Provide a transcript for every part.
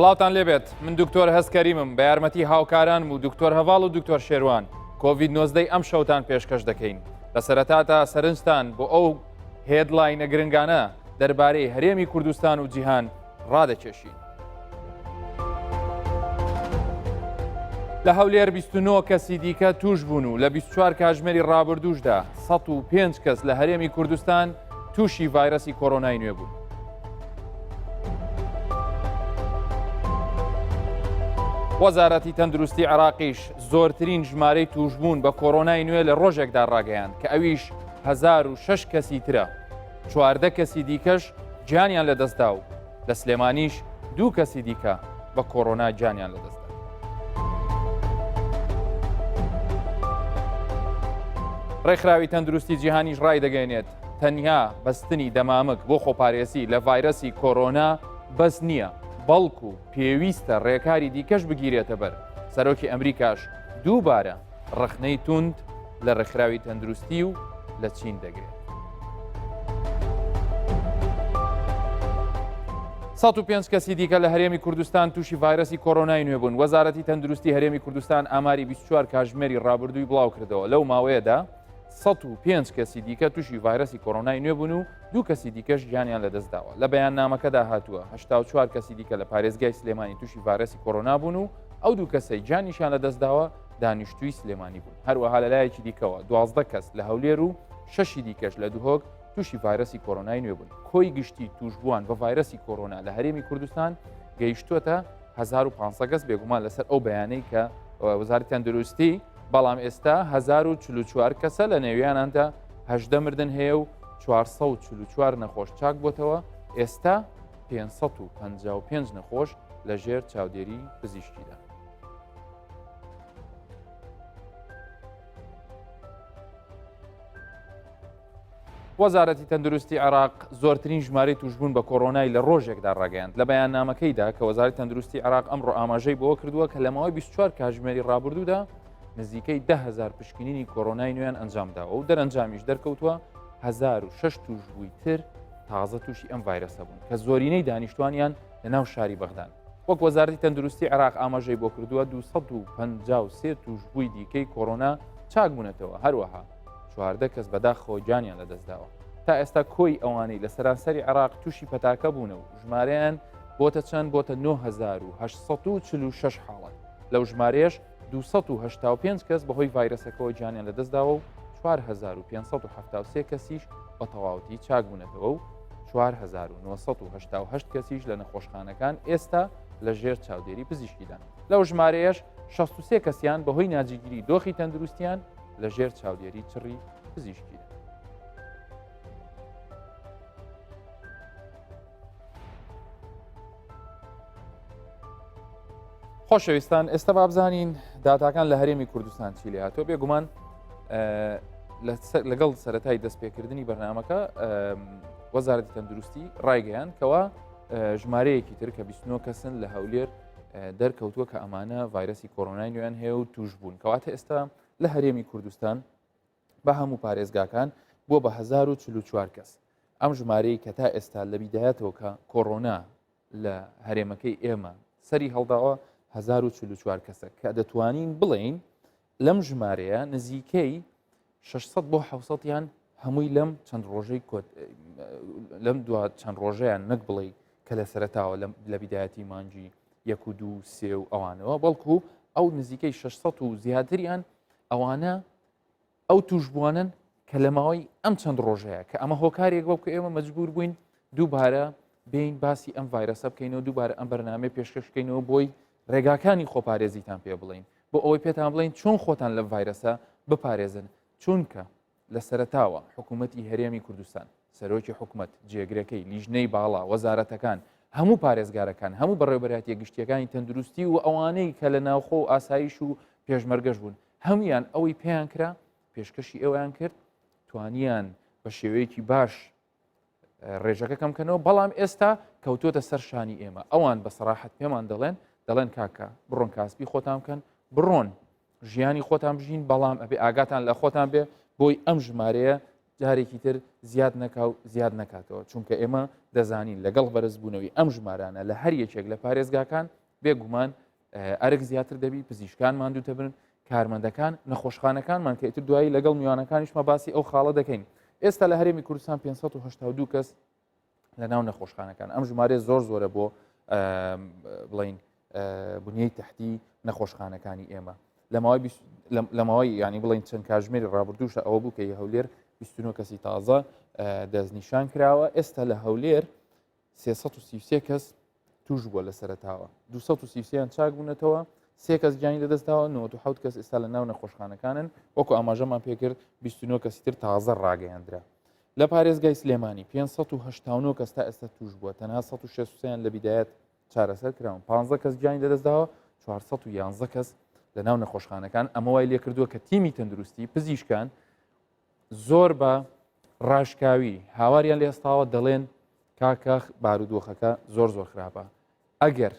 سڵاوتان لێبێت من دکتۆر هەسکەریمم بە یارمەتی هاوکارانم و دکتۆر هەواڵ و دکتۆر شێروان کۆڤید-19 ئەم شەوتان پێشکەش دەکەین لە سەرەتاتا سەرنجتان بۆ ئەو هێدلاینە گرنگانە دەربارەی هەرێمی کوردستان و جیهان ڕادەکێشین. لە هەولێر 29 کەسی دیکە توش بوون و لە 24 کاتژمێری ڕابردووشدا 105 کەس لە هەرێمی کوردستان تووشی ڤایرەسی کۆڕۆنای نوێ بوون. وەزارەتی تەندروستی عێراقیش زۆرترین ژمارەی توشبوون بە کۆڕۆنای نوێ لە ڕۆژێکدا ڕاگەیاند کە ئەویش 1006 کەسی ترە. 14 کەسی دیکەش گیانیان لەدەستدا و لە سلێمانیش 2 کەسی دیکە بە کۆڕۆنا گیانیان لەدەستدا. ڕێکخراوی تەندروستی جیهانیش ڕای دەگەێنێت تەنیا بەستنی دەمامک بۆ خۆپارێزی لە ڤایرەسی کۆڕۆنا بەس نییە، بەڵکو پێویستە ڕێکاری دیکەش بگیرێتە بەر. سەرۆکی ئەمریکاش دووبارە ڕخنەی توند لە ڕێکخراوی تەندروستی و لە چین دەگرێت. 105 کەسی دیکە لە هەرێمی کوردستان تووشی ڤایرەسی کۆڕۆنای نوێ بوون. وەزارەتی تەندروستی هەرێمی کوردستان ئاماری 24 کاتژمێری ڕابردووی بڵاو کردەوە. لەو ماوەیەدا 105 کەسی دیکە تووشی ڤایرەسی کۆڕۆنای نوێ بوون و 2 کەسی دیکەش گیانیان لەدەستداوە. لە بەیاننامەکەدا هاتووە 84 کەسی دیکە لە پارێزگای سلێمانی تووشی ڤایرەسی کۆڕۆنا بوون و ئەو 2 کەسەی گیانیشان لەدەستداوە دانیشتووی سلێمانی بوون. هەروەها لەلایەکی دیکەوە 12 کەس لە هەولێر و 6 دیکەش لە دوهۆک تووشی ڤایرەسی کۆڕۆنای نوێ بوون. کۆی گشتی توشبووان بە ڤایرەسی کۆڕۆنا لە هەرێمی کوردستان گەیشتووەتە 1500 کەس بێگومان لەسەر ئەو بەیانەی کە وەزارەتی تەندروستی، بەڵام ئێستا 1044 کەسە لە نێویاناندا 18 مردن هەیە و 444 نەخۆش چاک بۆتەوە. ئێستا 555 نەخۆش لە ژێر چاودێری پزیشکیدا. وەزارەتی تەندروستی عێراق زۆرترین ژمارەی توشبوون بە کۆڕۆنای لە ڕۆژێکدا ڕاگەیاند. لە بەیاننامەکەیدا کە وەزارەتی تەندروستی عێراق ئەمڕۆ ئاماژەی بۆ کردووە کە لە ماوەی 24 کاتژمێری ڕابردوودا نزیکەی 10,000 پشکنینی کۆڕۆنای نوێیان ئەنجامداوە و دەرەنجامیش دەرکەوتووە 1006 توشبووی تر تازە تووشی ئەم ڤایرەسە بوون کە زۆرینەی دانیشتوانیان لە ناو شاری بەغدان. وەک وەزارەتی تەندروستی عێراق ئاماژەی بۆ کردووە 253 توشبووی دیکەی کۆڕۆنا چاک بوونەتەوە. هەروەها 14 کەس بەداخەوە گیانیان لەدەستداوە. تا ئێستا کۆی ئەوانەی لە سەرانسەری عێراق تووشی پەتاکە بوونە و ژمارەیان بۆتە چەند بۆتە 9846 حاڵەت. لەو ژمارەیەش 285 کەس بەهۆی ڤایرەسەکەەوە گیانیان لەدەستداوە و 4573 کەسیش بە تەواوەتی چاک بوونەتەوە و 4988 کەسیش لە نەخۆشخانەکان ئێستا لە ژێر چاودێری پزیشکیدان. لەو ژمارەیەش 63 کەسیان بەهۆی ناجیگیری دۆخی تەندروستیان لە ژێر چاودێری چڕی پزیشکیدا. خۆشەویستان، ئێستا بابزانین داتاکان لە هەرێمی کوردستان چی لێ هاتووە. بێگومان لەگەڵ سەرەتای دەستپێکردنی بەرنامەکە وەزارەتی تەندروستی ڕایگەیان کەوا ژمارەیەکی تر کە 29 کەسن لە هەولێر دەرکەوتووە کە ئەمانە ڤایرەسی کۆڕۆنای نوێیان هەیە و توش بوون، کەواتە ئێستا لە هەرێمی کوردستان بە هەموو پارێزگاکان بووە بە 1044 کەس. ئەم ژمارەی کە تا ئێستا لە بیدایەتەوە کە کۆڕۆنا لە هەرێمەکەی ئێمە سەری هەڵداوە 1044 کەسە کە دەتوانین بڵین لەم ژمارەیە نزیکەی 600 بۆ 700یان هەمووی لەم چەند ڕۆژەی لەم دو چەند ڕۆژەیان نەک بڵێ کە لە سەرەتاوە لە بیدایەتی مانجی 1 و 2 3 و ئەوانەوە، بەڵکو ئەو نزیکەی 600 و زیاتریان ئەوانە ئەو توشبوانن کە لە ماوەی ئەم چەند ڕۆژەیە کە ئەمە هۆکارێک بۆ کە ئێمە مەجبور بووین دووبارە بین باسی ئەم ڤایرەسە بکەینەوە، دووبارە ئەم بەرنامەی پێشکەشکەینەوە بۆی ڕێگاکانی خۆپارێزیتان پێ بڵین، بۆ ئەوەی پێتان بڵین چۆن خۆتان لە ڤایرەسە بپارێزن. چونکە لە سەرەتاوە حکوومەتی هەرێمی کوردستان، سەرۆکی حکوومەت، جێگرەکەی، لیژنەی باڵا، وەزارەتەکان، هەموو پارێزگارەکان، هەموو بەڕێوەبەرهاتیە گشتیەکانی تەندروستی و ئەوانەی کە لە ناوخۆ و ئاسایش و پێشمەرگەش بوون، هەمویان ئەوەی پێیان کرا، پێشکەشی ئێوەیان کرد، توانیان بە شێوەیەکی باش ڕێژەکە کەمکەنەوە، بەڵام ئێستا کەوتوتە سەر شانی ئێمە. ئەوان بە سەراحەت پێمان دەڵێن کاکە بڕۆن کاسبی خۆتان بکەن، بڕۆن ژیانی خۆتان بژین، بەڵام ئەبێ ئاگاتان لە خۆتان بێ بۆی ئەم ژمارەیە جارێکی تر زیاد نکاتەوە چونکە ئێمە دەزانین لەگەڵ بەرزبوونەوەی ئەم ژمارانە لە هەر یەکێک لە پارێزگاکان بێگومان ئەرک زیاتر دەبی پزیشکان ماندوو دەبن کارمەندەکان نەخۆشخانەکانمان کە ئیتر دوایی لەگەڵ میوانەکانیشمە باسی ئەو خاڵە دەکەین ئێستا لە هەرێمی کوردستان 582 کەس لە ناو نەخۆشخانەکان ئەم ژمارە زۆرە بۆ بڵین بنیەی تحتی نەخۆشخانەکانی ئێمە لە ماوەی ینی بڵین چەند کاژمێری ڕابردووشە ئەوە بوو کە هەولێر 29 کەسی تازە دەستنیشان کراوە ئێستا لە هەولێر 333 کەس توش بووە لە سەرتاوە 233یان چاک بوونەتەوە 3 کەس گیانی لەدەستداوە 97 کەس ئێستا لە ناو نەخۆشخانەکانن وەکو ئاماژەمان پێکرد 29 کەسی تر تازە ڕاگەیاندرا لە پارێزگای سلێمانی 589 کەس تا ئێستا توش بووە تەنها 160یان لە بیدایەت چارەسەر کراون 15 کەس گیانی لەدەستداوە 411 کەس لە ناو نەخۆشخانەکان ئەمە وای لێ کردووە کە تیمی تەندروستی پزیشکان زۆر بە ڕاشکاوی هاواریان لێستاوە دەڵێن کاکەخ بارودۆخەکە زۆر خراپە ئەگەر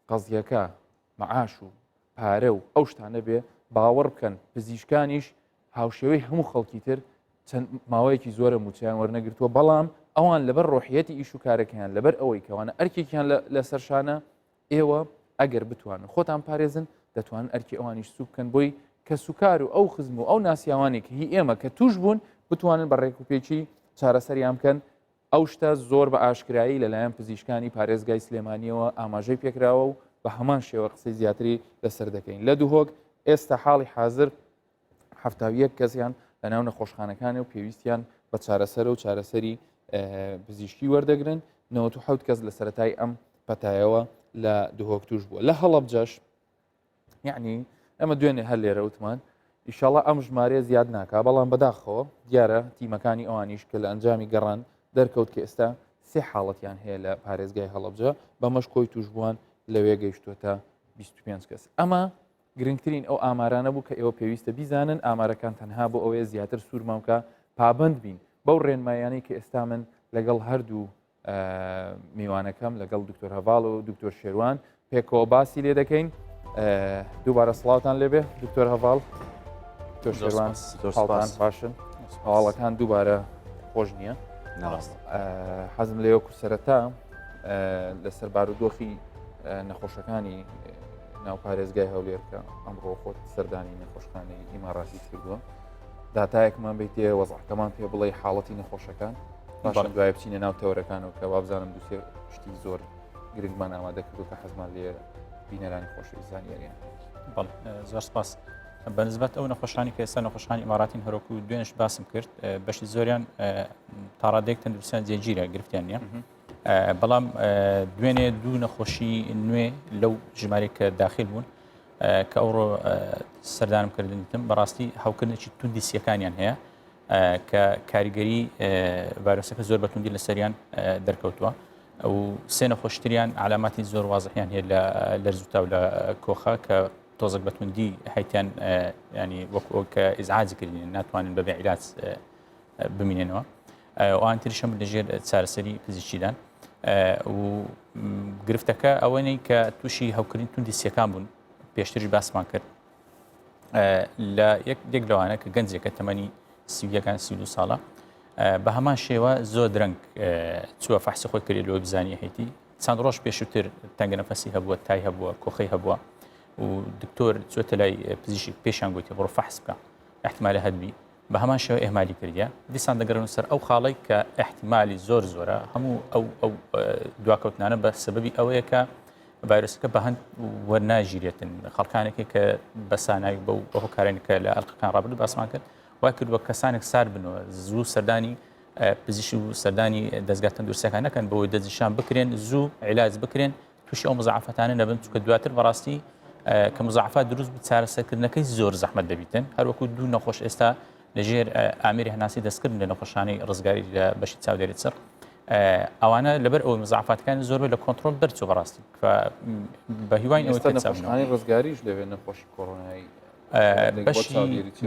قەزیەکە مەعاش و پارە و ئەو شتانە بێ باوەڕ بکەن پزیشکانیش هاوشێوەی هەموو خەڵکی تر چەند ماوەیەکی زۆرە موچیان وەرنەگرتووە بەڵام ئەوان لەبەر ڕۆحیەتی ئیش و کارەکەیان لەبەر ئەوەی کەوانە ئەرکێکیان لە سەرشانە ئێوە ئەگەر بتوانن خۆتان پارێزن دەتوانن ئەرکی ئەوانیش سوو بکەن بۆی کە سوکار و ئەو خزم و ئەو ناسیاوانێک هی ئێمە کە توش بوون بتوانن بە ڕێکوپێکی چارەسەریان بکەن ئەو شتە زۆر بە ئاشکایی لەلایەن پزیشکانی پارێزگای سلێمانیەوە ئاماژەی پێکراوە و بە هەمان شێوە قسەی زیاتری لەسەر دەکەین لە دووهۆک ئێستا حاڵی حاضر 71 کەسیان لە ناو نەخۆشخانەکانی و پێویستیان بە چارەسەر و چارەسەری پزیشکی وەردەگرن 97 کەس لە سەرەتای ئەم پەتایەوە لە دووهۆک توش بووە لە هەڵەبجەش یعنی ئەمە دوێنێ هەر لێرە وتمان ئیشاڵە ئەم ژمارە زیاد ناکا بەڵام بەداخەوە دیارە تیمەکانی ئەوانیش کە لە ئەنجامی گەڕان دەرکەوت کە ئێستا سێ حاڵەتیان هەیە لە پارێزگای هەڵەبجە بە مەشکۆی توشبووان لەوێ گەیشتووە تا 25 کەس ئەمە گرنگترین ئەو ئامارانە بوو کە ئێوە پێویستە بیزانن ئامارەکان تەنها بۆ ئەوەیە زیاتر سوورمامکە پابند بین بەو ڕێنمایانەی کە ئێستا من لەگەڵ هەردوو میوانەکەم لەگەڵ دکتۆر هەڤاڵ و دکتۆر شێروان پێکەوە باسی لێ دەکەین دووبارە سڵاوتان لێبێ دکتۆر هەڤاڵ دکتۆر شێروان هاڵتان باشن هەواڵەکان دووبارە خۆش نییە حەزم لێ وەکو سەرەتا لەسەر بارودۆخی نەخۆشەکانی ناو پارێزگای هەولێرکە ئەمڕۆ خۆت سەردانی نەخۆشخانەی ئیماڕاتی کردووە داتایەکمان بیتێ وەزعەکەمان پێ بڵێ حاڵەتی نەخۆشەکان باشن دوای بچینە ناو تەورەکانەوە کە وابزانم دووسێ شتی زۆر گرنگمان ئامادە کردو کە حەزمان لێ بینەرانی خۆشەویست زانیاریان زۆر سپاس بەنسبەت ئەو نەخۆشخانی کە ئێستا نەخۆشخانی ئیماڕاتین هەرۆکو دوێنش باسم کرد بەشی زۆریان تاڕادێک تەندروستیان جێگیرە گرفتیان نییە بەڵام دوێنێ دوو نەخۆشی نوێ لەو ژمارەی کە داخل بوون کە ئەوڕۆ سەردانم کردنتم بەڕاستی هاوکردنێکی توندی سیەکانیان هەیە کە کاریگەری ڤایرۆسەکە زۆر بەتوندی لەسەریان دەرکەوتووە ئەو سێ نەخۆشتریان علاماتی زۆر وازحیان هەیە لە لەرزوتا و لە کۆخە کە تۆزێک بەتوندی هەیتیان ینی وەکو کە ئیزعاجی کردین ناتوانن بەبێ عیلاج بمینێنەوە ئەوان تریشەم لەژێر چارەسەری پزیشکیدان و گرفتەکە ئەوەنەی کە تووشی هەوکردین توندی سیەکان بوون پێشتری باسمان کرد لە یەک لەوانە کە گەنجێکە تەمەنی 32 ساڵە بە هەمان شێوە زۆر درەنگ چووە فەحسی خۆی کردی لەوە بزانیە هەیتی چەند ڕۆژ پێشووتر تەنگە نەفەسی هەبووە تای هەبووە کۆخەی هەبووە و دکتۆر چوەتە لای پزیشکی پێشیان گوتی بڕۆ فەحس بکە احتیمالە هەبی بە هەمان شێوە ئێمالی کردیە دیسان دەگەڕن سەر ئەو خاڵی کە احتیمالی زۆرە هەموو ئەو دواکەوتنانە بە سەبەبی ئەوەیە کە ڤایرۆسەکە بە هەند وەرناژیرێتن خەڵکانێکی کە بەسانایی بەو هۆکارێنەکە لە ئەلقەکان ڕابردوو باسمان کرد وای کردووە کەسانێک سار بنەوە زوو سەردانی پزیشکی و سەردانی دەستگا تەندروستیەکان نەکەن بەوەی دەستنیشان بکرێن زوو عیلاج بکرێن تووشی ئەو مزعفەتانە نەبن چونکە دواتر بەڕاستی کە مزعفات دروست بوو چارەسەرکردنەکەی زۆر زەحمەت دەبیتن هەروەکو دوو نەخۆش ئێستا لەژێر ئامێری هەناسی دەستکردن لە نەخۆشخانەی ڕزگاری لە بەشی چاودێری چڕ ئەوانە لەبەر ئەوەی مزعفاتەکانی زۆر لە کۆنتترۆل دەرچوو بەڕاستی بە هیوای ئەوەی نەخۆشخانەی ڕزگاریش لەوێ نەخۆشی کۆڕۆنایی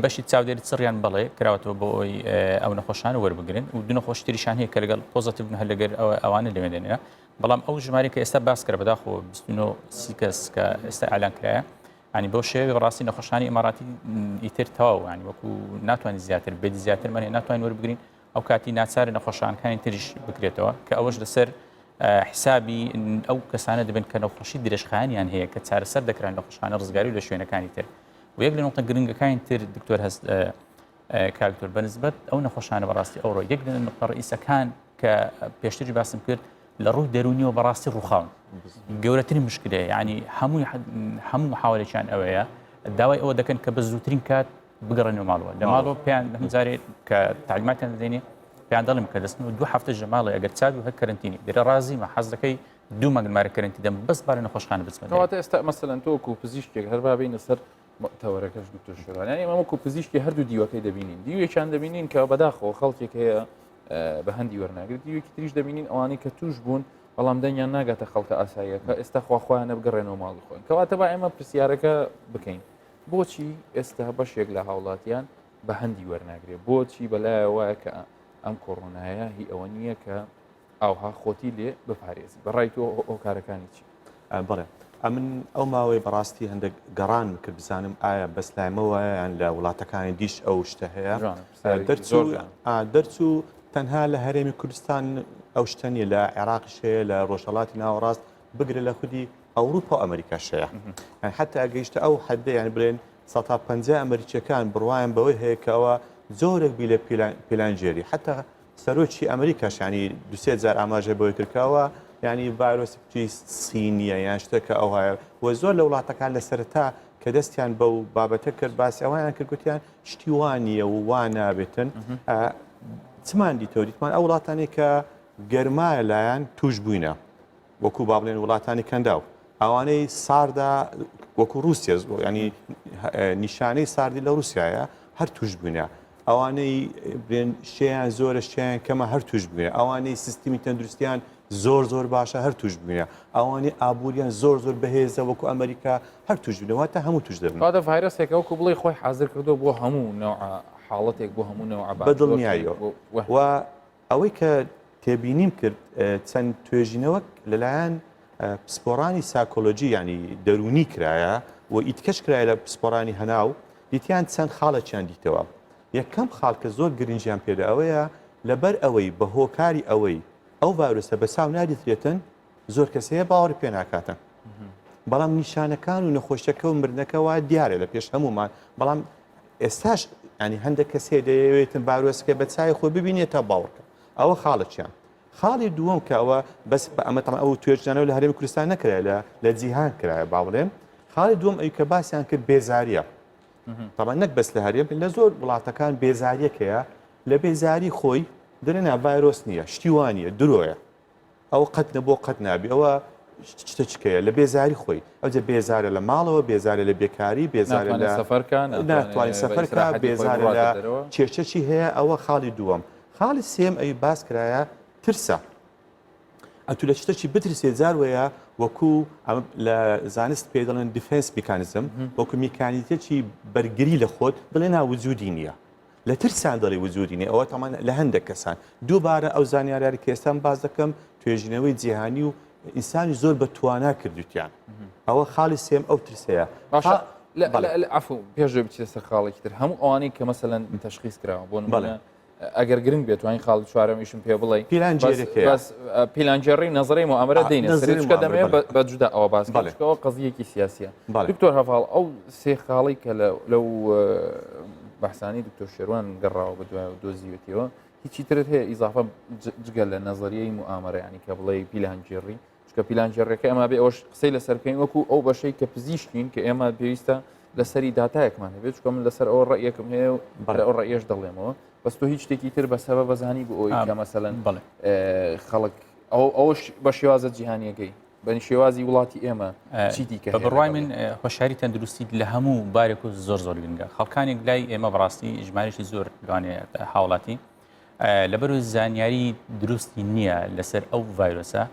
بەشی چاودێری چڕیان بڵێ کراوەتەوە بۆ ئەوی ئەو نەخۆشانە وەربگرن و دو نەخۆشتریشان هەیە کە لەگەڵ پۆزتیڤ هەر لەگەر ئەوانە لەوێ دێنێنە بەڵام ئەو ژمارە کە ئێستا باس کرد بەداخۆ 29 کەس کە ئێستا ئالان کرایە ینی بەو شێوەیە بەڕاستی نەخۆشخانەی ئیماڕاتی ئیتر تەواو ینی وەکو ناتوانین زیاتر بێدی زیاترمان هەیە ناتوانین وەربگرین ئەو کاتی ناچارە نەخۆشخانەکانی تریش بکرێتەوە کە ئەوەش لەسەر حسابی ئەو کەسانە دەبن کە نەخۆشی درێژخانیان هەیە کە چارەسەر دەکران لە خۆشخانە ڕزگاری لە شوێنەکانی تر و یەک لە نقطە گرنگەکانی تر دکتۆر هەست کاکتۆر بەنسبەت ئەو نەخۆشانە بەڕاستی ئەوڕۆ یەک لە نقطە ڕئیسەکان کە پێشتری باسم کرد لە ڕوو دەرونیەوە بەڕاستی ڕووخاون گەورەترین مشکلەیە ینی هەموو محاولێکیان ئەوەیە داوای ئەوە دەکەن کە بە زووترین کات بگەڕێنەوە ماڵەوە لە ماڵەوە پێیان هەمجارێت کە تعلیماتیان دەدەینێ پێیان دەڵێم کە دەستن و 2 هەفتەش لە ماڵی ئەگەر چاوی و هەر کەرنتینی دەرە ڕازیمە حەز دەکەی 2 مانگمارە کەرنتی دەم بەس بارە نەخۆشخانە بچمە کەواتە ئێستا مەسەلەن تۆکو پزیشکێک هەر بابینە سەر تەوەرەکەش دکتۆر شێوان یعنی ئەمە وەکو پزیشکی هەردوو دیوەکەی دەبینین دیوێکیان دەبینین کە بەداخەوە خەڵکێک هەیە بە هەندی وەرناگرێت دیوێکی تریش دەبینین ئەوانەی کە توش بوون بەڵام دەنگیان ناگاتە خەڵکە ئاساییەکە ئێستا خواخوایانە بگەڕێنەوە ماڵی خۆن کەواتە با ئێمە پرسیارەکە بکەین بۆچی ئێستا بەشێک لە هاوڵاتیان بە هەندی وەرناگرێت بۆچی بەلایەوەیە کە ئەم کۆڕۆنایە هی ئەوە نییە کە ئاوها خۆتی لێ بپارێزی بەڕای تۆ ئەو کارەکانی چی بڵێ ئەمن ئەو ماوەی بەڕاستی هەندێک گەڕان کرد بزانم ئایا بەسلایمەوە یان لە وڵاتەکانی دیش ئەو شتە هەیە دەرچوو تەنها لە هەرێمی کوردستان ئەو شتەنیە لە عێراقیش هەیە لە ڕۆژهەڵاتی ناوەڕاست بگرە لە خودی ئەوروپا و ئەمریکاش هەیە حتا ئەگەیشتە ئەو حدە یان بڵێن 150 ئەمریکیەکان بڕواان بەوەی هەیە کە ئەوە زۆرێک بی لە پیلانجێری حتا سەرۆکی ئەمریکاش ینی 200,000 ئاماژە بۆی کردکەوە ینی ڤایرۆسی سینیە یان شتێکە ئەو هەیە و زۆر لە وڵاتەکان لە سەرەتا کە دەستیان بەو بابەتە کرد باسی ئەویان کردگوتیان شتی وانە و وا نابێتن چمان دیتەوە دیتمان ئەو وڵاتانی کە گەرمایە لایەن توش بووینە وەکو با بڵێن وڵاتانی کەنداو ئەوانەی ساردا وەکو رووسیا ینی نیشانەی ساردی لە رووسایە هەر توش بووینە ئەوانەی بێن شیان زۆرە شیان کەمە هەر توش بووینە ئەوانەی سیستمی تەندروستیان زۆر باشە هەر توش بووینە ئەوانەی ئابوووریان زۆر بەهێزە وەکو ئەمریکا هەر توش بوونەوەتە هەموو توش دەبن کاتە ڤایرۆسێکە وەکو بڵێ خۆی حاضر کردو بۆ هەموو نوع حاڵەتێک بۆ هەموو نوع بەدڵنیاییەوە و ئەوەی کە تێبینیم کرد چەند توێژینەوەک لەلایەن پسپۆڕانی ساکۆلۆجی ینی دەرونی کرایە و ئیتکەش کرایە لە پسپۆڕانی هەناو دیتیان چەند خاڵەکیان دیتەوە یەکەم خاڵکە زۆر گرنجیان پێدا ئەوەیە لەبەر ئەوەی بە هۆکاری ئەوەی ئەو ڤایرۆسە بە چاو نادیترێتن زۆر کەسەیە باوەڕی پێ ناکاتن بەڵام نیشانەکان و نەخۆشیەکە و مردنەکەەوە دیارە لە پێش هەمومان بەڵام ئێستاش ینی هەندێک کەسێ دەیەوێتن ڤایرۆسەکە بە چای خۆ ببینێتە باوەڕکە ئەوە خاڵەکیان خاڵی دووەم کە ئەوە بەس بە ئەمە ئەو توێژانەوە لە هەرێمی کوردستان نەکرای لە جیهان کرایە با بڵێم خاڵی دووەم ئەوی کە باسییان کرد بێزاریە تاوان نەک بەس لە هەرێم لە زۆر وڵاتەکان بێزاریەکەیە لە بێزاری خۆی دەرێنا ڤایرۆس نییە شتیوانیە درۆیە ئەو قەت نەبوو قەت نابی ئەوە شتە چکەیە لە بێزاری خۆی ئەوجە بێزارە لە ماڵەوە بێزارە لە بێکاری بێزارە لە سەفەرکان ناتوانین سەفەرکە بێزارە لە کێشەی هەیە ئەوە خاڵی دووەم خاڵی سێم ئەوی باس کرایە ترسە ئەتو لە شتێکی بترسێ جار وەیە وەکو لە زانست پێ دەڵێن دیفێنس میکانیزم وەکو میکانیزمێکی بەرگری لە خۆت بڵێ ناوجودی نییە لە ترسان دەڵی وجودی نیە ئەوە تەمان لە هەندێک کەسان دووبارە ئەو زانیاریاری کە ئێستا باز دەکەم توێژینەوەی جیهانی و ئینسانی زۆر بە توانا کردوتیان ئەوە خاڵی سێم ئەو ترسەیە عفو پێشێ بچێت سەر خاڵێکی تر هەموو ئەوانەی کە مەسەلەن تەشخیص کراوە بۆ نمونە ئەگەر گرنگ بێت توانین خاڵی چوارەمیشم پێ بڵێ پیلانجێڕی نەزەرەی ئەمرە دێنێ سرچکە دەمێت بە جودا ئەوە باسکەوە قەزیەکی سیاسیە دکتۆر هەفاڵ ئەو سێ خاڵی کە لەو بەحسانی دکتۆر شێروان گەڕاوە بە دوای دۆزیوێتیەوە هیچی ترت هەیە ئیزافە جگە لە نەزەریەی ئەمرە ینی کە بڵێ پیلانجێڕی چکە پیلانجێڕەکە ئەمە بێ ئەوش قسەی لەسەرکەین وەکو ئەو بەشەی کە پزیشکین کە ئێمە پێویستە لەسەری داتایەکمان هەبێت چکە من لەسەر ئەوە ڕێیەکم هەیە و ئەو ڕێیەش دەڵێمەوە بەس تۆ هیچ شتێکی تر بەسەبە بەزانی بۆ ئەوی کە مەسەلەن خەڵک ئەوش بە شێوازە جیهانیەکەی بەنی شێوازی وڵاتی ئێمە چیتی کە بڕوای من خۆشاری تەندروستی لە هەموو بارێک و زۆر گرنگە خەڵکانێک لای ئێمە بەڕاستی ژمارەشی زۆر لەوانێ هاوڵاتی لەبەر و زانیاری دروستی نییە لەسەر ئەو ڤایرۆسە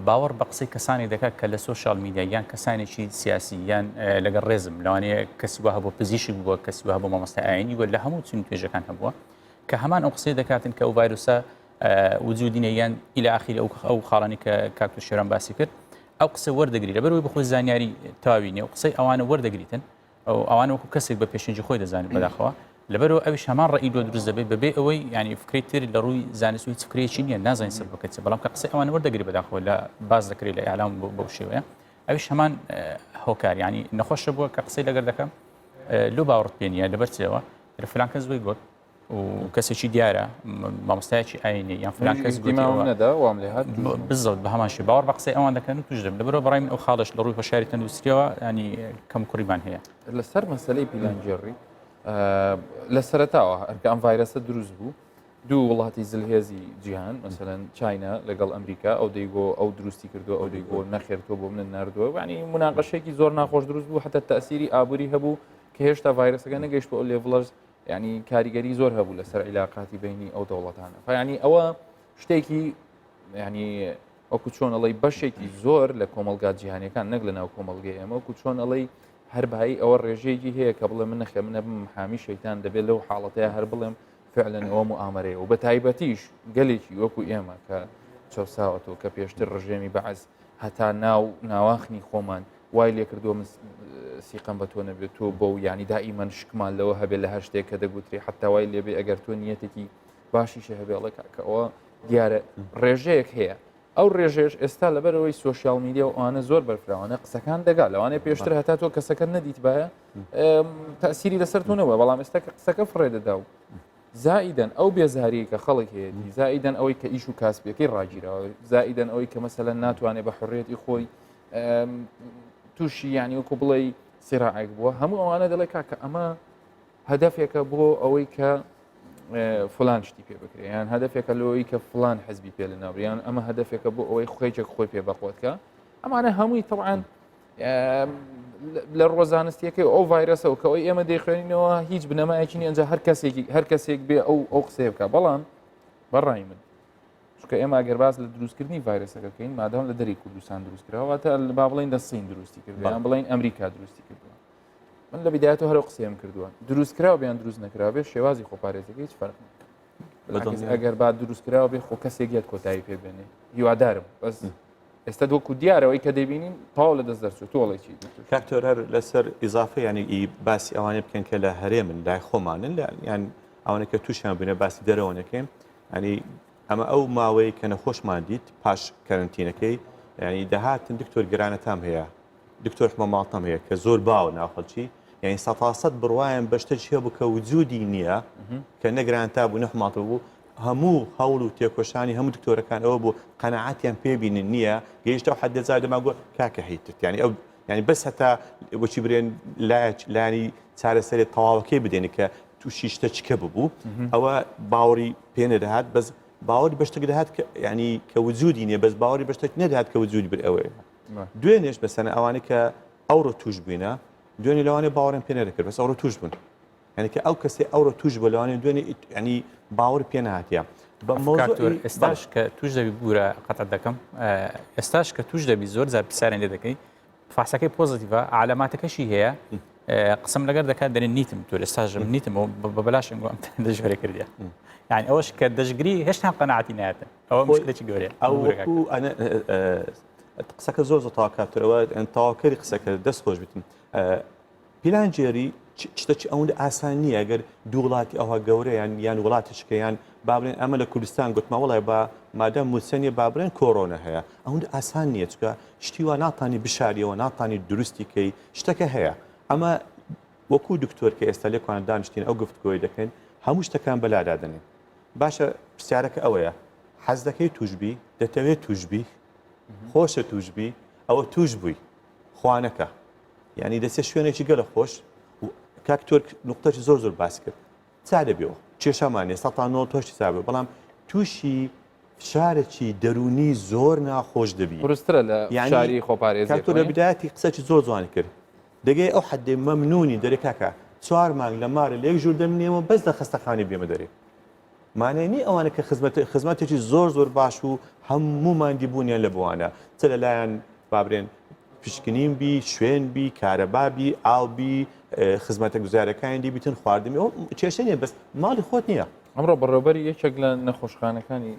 باوەڕ بە قسەی کەسانی دەکات کە لە سۆشال میدیا یان کەسانێکی سیاسی یان لەگەڵ ڕێزم لەوانەیە کەسی وە هەبوو پزیشک بووە کەسی وە هەبوو مامۆستا ئاینی وە لە هەموو چین توێژەکان هەبووە کە هەمان ئەو قسەی دەکاتن کە ئەو ڤایرۆسە وجودینە یان ئیلا ئاخیر ئەو خاڵانی کە کاکتۆر شێران باسی کرد ئەو قسە وەردەگری لەبەرەوەی بەخۆی زانیاری تاوینێ و قسەی ئەوانە وەردەگریتن ئەو ئەوانە وەکو کەسێک بە پێشنجی خۆی دەزانێت بەداخەوە لەبەرەوە ئەویش هەمان ڕێی دۆ دروست دەبێت بەبێ ئەوەی ینی فکری تر لە ڕووی زانست و هیچ فکرێکی نییە نازانین سەر بکەیت بەڵام کە قسەی ئەوان وەردەگری بەداخەوە لە باز دەکرێت لە ئەعلام بەو شێوەیە ئەویش هەمان هۆکار ینی نەخۆشە بووە کە قسەی لەگەر دەکەم لۆ باوەڕت پێ نیە لەبەر چێوە فلان کەس زۆی گوت و کەسێکی دیارە مامۆستایەکی ئاینی یان فلان کەس نەدا وام لێ هات بزەوت بە هەماشی باوەڕ بە قسەی ئەوان دەکەن و توش دەم لەبەرەوە بەڕای من ئەو خاڵش لە ڕووی هۆشیاری تەندروستیەوە ینی کەم کوڕیمان هەیە لەسەر مەسەلەی پیلانجێڕی لە سەرەتاوە هەرکە ئەم ڤایرەسە دروست بوو دوو وڵاتی زلهێزی جیهان مەسەلەن چاینا لەگەڵ ئەمریکا ئەو دەیگۆ ئەو دروستی کردو ئەو دەیگۆ نەخێرتۆ بۆ منە نردووە ینی مناقەشێکی زۆر ناخۆش دروست بوو حتا تەسیری ئابووری هەبوو کە هێشتا ڤایرەسەکە نەگەیشت بۆ ئەو لێڤڵەش ینی کاریگەری زۆر هەبوو لەسەر عیلاقاتی بینی ئەو دەوڵەتانە ینی ئەوە شتێکی ینی وەکو چۆن ئەڵەی بەشێکی زۆر لە کۆمەلگات جیهانیەکان نەک لە ناو کۆمەلگەی ئێمە وەکو چۆن ئەڵەی هەربایی ئەوە ڕێژەیەکی هەیە کە بڵێ من نەخێ منە بم حامی شەیتان دەبێت لەو حاڵەتەیە هەر بڵێم فعلەن ئەوە موامەرەیە و بە تایبەتیش گەلێکی وەکو ئێمە کە چەساوەتەوە کە پێشتر ڕژێمی بەعز هەتا ناواخنی خۆمان وای لێ کردووە سیقم بە تۆ نەبێت تۆ بۆ و ینی دائیمەن شکمان لەوە هەبێت لە هەر شتێک کە دەگوتری حتا وای لێبێ ئەگەر تۆ نیەتێکی باشیشە هەبێڵە کە ئەوە دیارە ڕێژەیەک هەیە ئەو ڕێژێش ئێستا لەبەرەوەی سوۆشیال میدیا و ئەوانە زۆر بەرفراوانە قسەکان دەگات لەوانەیە پێشتر هەتا تۆ کەسەکە نەدیت باە تەسیری لەسەر تۆنەوە بەڵام ئێستا کە قسەکە فڕێدەدا و زائیدەن ئەو بێزاری کە خەڵک هەیە زائیدەن ئەوەی کە ئیش و کاسبیەکەی ڕاگیرەوە زائیدەن ئەوەی کە مەسەلەن ناتوانێت بە حڕێتی خۆی تووشی یانی وەکو بڵێ سیراعێک بووە هەموو ئەوانە دەڵێ کاکە ئەمە هەدەفێکە بۆ ئەوەی کە فلان شتی پێ بکرێ یان هەدەفێکە لەوەی کە فلان حەزبی پێ لە ناوریان ئەمە هەدەفێکە بۆ ئەوەی خۆیچێک خۆی پێ بەخۆتکە ئەمانە هەمووی تەوان لە ڕۆزانستیەکەی ئەو ڤایرەسەوە کە ئەوی ئێمە دەیخوێنینەوە هیچ بنەمایەکی ئەنج هەر کەسێک بێ ئەو قسەیە بکە بەڵام بەڕای من چکە ئێمە ئەگەر باز لە دروستکردنی ڤایرەسەکە بکەین مادام لە دەری کوردستان دروستکراوەتە با بڵین دەستین دروستی کردیان بڵین ئەمریکا دروستی کردووە من لە بیدایەتەوە هەرو قسەیەم کردووە دروستکراوە بیان دروست نەکراوێت شێوازی خۆپارێزەکەی هیچ فەرق ئەگەر با دروستکراوە بێ خۆ کەسێکیت کۆتایی پێ بێنێ هیوادارم بەس ئێستا دۆکو دیارەوەی کە دەبینین تاو لە دەست دەرچوو تۆڵێکی کاکتۆر هەر لەسەر ئیزافە ینی باسی ئەوانێ بکەن کە لە هەرێمن لای خۆمانن یان ئەوانە کە تووشیان بینە باسی دەرەوەنەکەیم ینی ئەمە ئەو ماوەی کە نەخۆشمان دیت پاش کەرنتینەکەی ینی دەهاتن دکتۆر گرانەتام هەیە دکتۆر حمەماڵتەم هەیە کە زۆر باو ناوخەڵکی یعنی سەد بڕوایم بەشتەی هەیە بوو کە وجودی نییە کە نەگرانتا بوو نەحماتە بوو هەموو هەوڵ و تێکۆشانی هەموو دکتۆرەکان ئەوە بوو قەنەعاتیان پێبینن نییە گەیشتە حد دەزار دەماگووە کاکە هیتت ینی ئەو ینی بەس هەتا بۆچی برێن لایانی چارەسەرێت تەواوەکەی بدێنی کە تووشی شتە چکە ببوو ئەوە باوەڕی پێ نەدەهات بەس باوەڕی بەشتێک دەهات ینی کە وجودی نییە بەس باوەڕی بەشتێک نەدەهات کە وجودی بر ئەوەیە دوێنێش بەسەنە ئەوانەی کە ئەوڕۆ توش بووینە دوێنی لەوانێ باوەڕیان پێ نەدەکرد بەس ئەوڕۆ توش بوون ینی کە ئەو کەسێ ئەوڕۆ توش بوو لەوانێ دوێنێ ینی باوەڕ پێ نهاتیە ئێستاش کە توش دەبی بورە قەت دەکەم ئێستاش کە توش دەبی زۆر زار پیسارێن لێ دەکەی فاسەکەی پۆزتیڤە علاماتەکەشی هەیە قسم لەگەر دەکات دەرێن نیتم تۆ ئێستاژم نیتم بە بەلاشم دەژێ کردیا یعنی ئەوەش کە دەژگری هێشتا قەنەعاتی نایەتە ئەوە مشکلێکی گەورەیە ئەو قسەکە زۆر زۆر تاواکاتەوە تاواکەری قسەکە دەست خۆش بتم پیلانجێری شتێکی ئەوەندە ئاسان نییە ئەگەر دوو وڵاتی ئەوها گەورەیان یان وڵاتیشکەیان با بڵێن ئەمە لە کوردستان گوتما وڵای با مادەم موسەنیە با بڵێن کۆڕۆنە هەیە ئەوەندە ئاسان نییە چکە شتی وا ناتانی بشاریەوە ناتانی دروستیکەی شتەکە هەیە ئەمە وەکو دکتۆر کە ئێستا لێکوان دانیشتین ئەو گفتگۆی دەکەین هەموو شتەکان بەلادادنێن باشە پرسیارەکە ئەوەیە حەز دەکەی توشبی دەتەوێت توشبی خۆشە توشبی ئەوە توش بووی خوانەکە یعنی دەسێ شوێنێکی گەلە خۆش کاکتۆر نقطەی زۆر زۆر باس کرد چا دەبێەوە کێشەمانێ سەتانەوە تۆشتی سابێ بەڵام تووشی شارێکی دەرونی زۆر ناخۆش دەبی پرسترە لە شاری خۆپارێزی کاکتۆر لە بدایەتی قسەی زۆر جوانی کرد دەگەی ئەو حدێ مەمنونی دەرێ کاکە 4 مانگ لە مارە لە یەک ژوور دەمنێەوە بەس لە خستەخانی بێمە دەرێ مانێنی ئەوانە کە خزمەتێکی زۆر زۆر باش و هەموومان دیبوونیان لە بوانە چ لەلایەن بابرێن پشکنیم بی شوێن بی کارەبابی ئاوبی خزمەتە گوزارەکانی دیبیتن خواردنی ئەو کێشە نیە بەس ماڵی خۆت نییە ئەمڕۆ بەڕێوەبەری یەکێک لە نەخۆشخانەکانی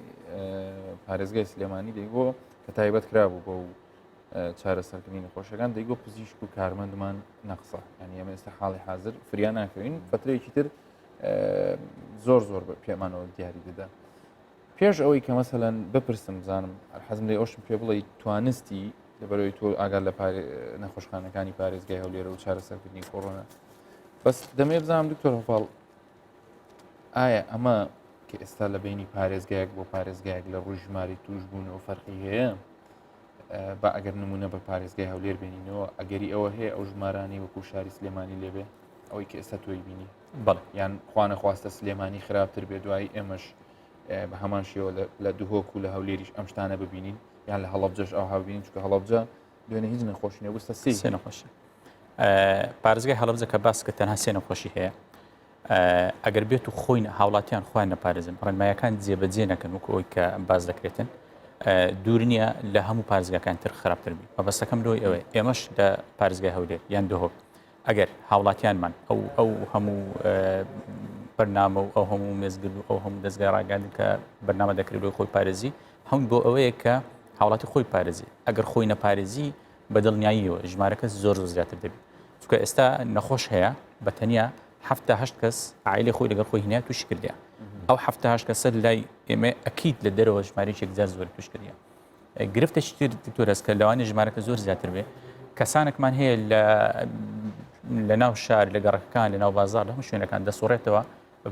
پارێزگای سلێمانی دەیگۆ کە تایبەت کرابوو بۆ چارەسەرکردنی نەخۆشەکان دەیگۆ پزیشک و کارمەندمان نەقسە ینی ئەمە ئێستا حاڵی حاضر فریان ناکەوین فترەیەکی تر زۆر زۆر پێمانەوە دیاری دەدا. پێش ئەوەی کە مەسەلاً بپرسم بزانم حەزم لێ ئەوشم پێ بڵێ توانستی لەبەرەوەی تۆ ئاگار لە نەخۆشخانەکانی پارێزگای هەولێرە و چارەسەرکردنی کۆڕۆنا بەس دەمێ بزانم دکتۆر هەفاڵ ئایا ئەمە کە ئێستا لە بینی پارێزگایەک بۆ پارێزگایەک لە ڕووی ژماری توش بوونەوە فەرقی هەیە با ئەگەر نمونە بە پارێزگای هەولێر بینینەوە ئەگەری ئەوە هەیە ئەو ژمارانی وەکو شاری سلێمانی لێبێ ئەوەی کە ئێستا تۆی بینی بەڵێ یان خوانە خواستە سلێمانی خراپتر بێ دوای ئێمەش بە هەمان شێوە لە دوهۆک و لە هەولێریش ئەم شتانە ببینین یان لە هەڵەبجەش ئەو هاوبینین چکە هەڵەبجە دوێنێ هیچ نەخۆشی نەبووستە سێ نەخۆشی پارێزگای هەڵەبجە کە باس کە تەنها سێ نەخۆشی هەیە ئەگەر بێت و خۆین هاوڵاتیان خۆیان نەپارێزن ڕێنمایەکان جێبەجێ نەکەن وەکو ئەوی کە باز دەکرێتن دوور نییە لە هەموو پارێزگاکان تر خراپتر بی مەبەستەکەم لۆی ئەوەیە ئێمەش لە پارێزگای هەولێر یان دۆهۆک ئەگەر هاوڵاتیانمان ئەو هەموو بەرنامە و ئەو هەموو مێزگرد و ئەو هەموو دەستگای ڕاگەاندن کە بەرنامە دەکرێت بۆی خۆی پارێزی هەموو بۆ ئەوەیە کە هاوڵاتی خۆی پارێزی ئەگەر خۆی نەپارێزی بە دڵنیاییەوە ژمارەکە زۆر زیاتر دەبێت چونکە ئێستا نەخۆش هەیە بە تەنیا 7 کەس عائیلەی خۆی لەگەڵ خۆی هێنایە تووشی کردیە ئەو 7 کەسە لای ئێمە ئەکید لە دەرەوە ژمارەیەک زار زۆر توش کردیە گرفتێکی تر دکتۆرەس کە لەوانەیە ژمارەکە زۆر زیاتر بێ کەسانێکمان هەیە لە ناو شار لە گەڕەکەکان لە ناو بازار لە هەموو شوێنەکان دەسوڕێتەوە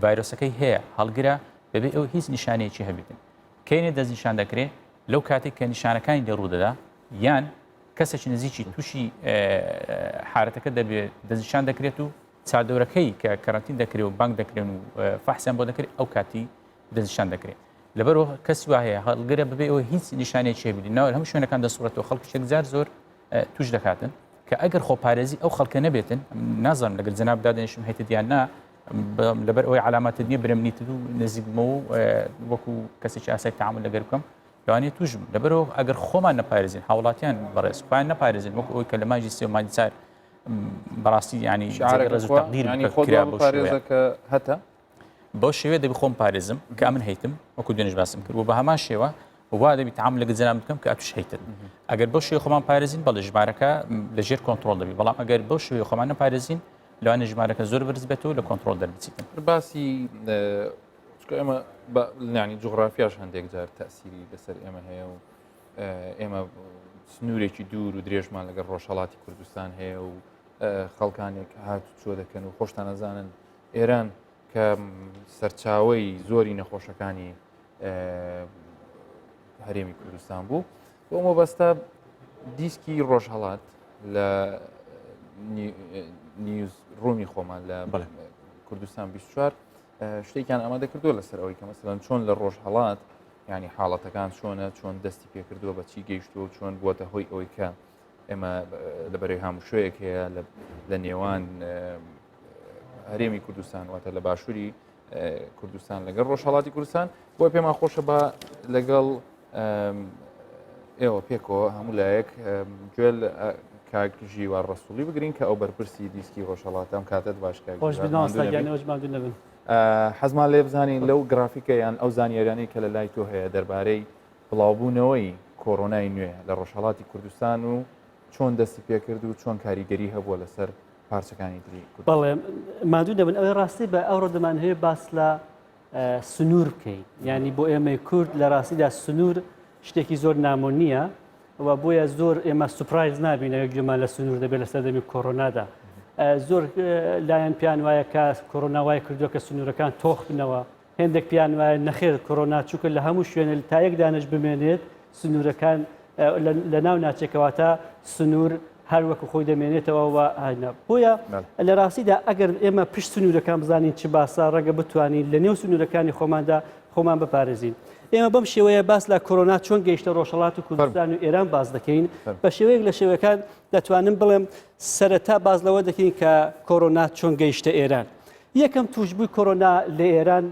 ڤایرۆسەکەی هەیە هەڵگرە بەبێ ئەو هیچ نیشانەیەکی هەبێتن کەینێ دەستنیشان دەکرێت لەو کاتێک کە نیشانەکانی لێڕوودەدا یان کەسێکی نزیکی تووشی حالەتەکە دەبێت دەستنیشان دەکرێت و چاردەورەکەی کە کەرانتین دەکرێت و بانک دەکرێن و فەحسیان بۆ دەکرێت ئەو کاتی دەستنیشان دەکرێت لەبەرەوە کەسی وایە هەڵگرە ببێ ئەوە هیچ نیشانەیەکی هەبێت ناو هەموو شوێنەکان دەسوڕێتەوە خەڵکیشێک زۆر توش دەکاتن کە ئەگەر خۆپارێزی ئەو خەڵکە نەبێتن نازانم لەگەر جەناب دادەنیشم هەیتە دیان نا لەبەر ئەوەی علاماتت نییە برەمنیت و نزیکمە و وەکو کەسێکی ئاسای تەعامل لەگەر بکەم لەوانەیە توشم لەبەرەوە ئەگەر خۆمان نەپارێزین هاوڵاتیان بەڕێز خۆیان نەپارێزین وەکو ئەوی کە لە مانجی سێ و مانجی چار بەڕاستی ینی ڕێز و تەقدیر کرا بۆ پارێزەکە هەتا بۆ شێوێ دەبی خۆم پارێزم کە من هەیتم وەکو دوێنێش باسم کرد و بە هەمان شێوە وا دەبی تەعامل لەگەڵ جەناب بکەم کە ئەتوش هەیتن ئەگەر بۆ شێوە خۆمان پارێزین بەڵێ ژمارەکە لەژێر کۆنتڕۆڵ دەبی بەڵام ئەگەر بۆ شێوە خۆمان نەپارێزین لەوانە ژمارەکە زۆر بەرز بێتەوە لە کۆنتڕۆڵ دەربچیتن باسی ئێمە ینی جوغرافیاش هەندێک جار تەسیری لەسەر ئێمە هەیە و ئێمە سنوورێکی دوور و درێژمان لەگەڵ ڕۆژهەڵاتی کوردستان هەیە و خەڵکانێک هات چۆ دەکەن و خۆشتان نەزانن ئێران کە سەرچاوەی زۆری نەخۆشەکانی هەرێمی کوردستان بوو بۆ مەبەستە دیسکی ڕۆژهەڵات لە نیوز ڕوومی خۆمان لە کوردستان 24 شتێکیان ئامادە کردووە لەسەر ئەوەی کە مەسەڵەن چۆن لە ڕۆژهەڵات ینی حاڵەتەکان چۆنە چۆن دەستی پێکردووە بە چی گەیشتووە و چۆن بووەتە هۆی ئەوەی کە ئێمە لەبەرەوەی هەمووشەیەک هەیە لە نێوان هەرێمی کوردستان واتە لە باشووری کوردستان لەگەڵ ڕۆژهەڵاتی کوردستان بۆ پێمان خۆشە بە لەگەڵ ئێوە پێکەوە هەموو لایەک گوێ کاکژی وا ڕەسووڵی بگرین کە ئەو بەرپرسی دیسکی ڕۆژهەڵات ئەم کاتت باشکە حەزمان لێ بزانین لەو گرافیکە یان ئەو زانیاریانەی کە لە لای تۆ هەیە دەربارەی بڵاوبوونەوەی کۆڕۆنای نوێ لە ڕۆژهەڵاتی کوردستان و چۆن دەستی پێکرد و چۆن کاریگەری هەبووە لەسەر پارچەکانی تری بەڵێ مادوو دەبن ئەوەی ڕاستی بە ئەوڕۆ دەمان هەیە باس لە سنوور بکەین ینی بۆ ئێمەی کورد لە ڕاستیدا سنوور شتێکی زۆر نامۆ نییە و بۆیە زۆر ئێمە سوپرایز نابینە یەک جومان لە سنوور دەبێت لە سەردەمی کۆڕۆنادا زۆر لایەن پیان وایە کە کۆڕۆنا وای کردووە کە سنوورەکان تۆخ بنەوە هێندێک پیان وایە نەخێر کۆڕۆنا چووکە لە هەموو شوێنە تا یەک دانش بمێنێت سنوورەکان لە ناو ناچێکەوەتە سنوور هەر وەکو خۆی دەمێنێتەوە و هەینە بۆیە لە ڕاستیدا ئەگەر ئێمە پشت سنوورەکان بزانین چ باسا ڕەگە بتوانین لە نێو سنوورەکانی خۆماندا خۆمان بپارێزین ئێمە بەم شێوەیە باس لە کۆڕۆنا چۆن گەیشتە ڕۆژهەڵات و کوردستان و ئێران باز دەکەین بە شێوەیەک لە شێوەکان دەتوانم بڵێم سەرەتا باز لەوە دەکەین کە کۆڕۆنا چۆن گەیشتە ئێران یەکەم توشبووی کۆڕۆنا لە ئێران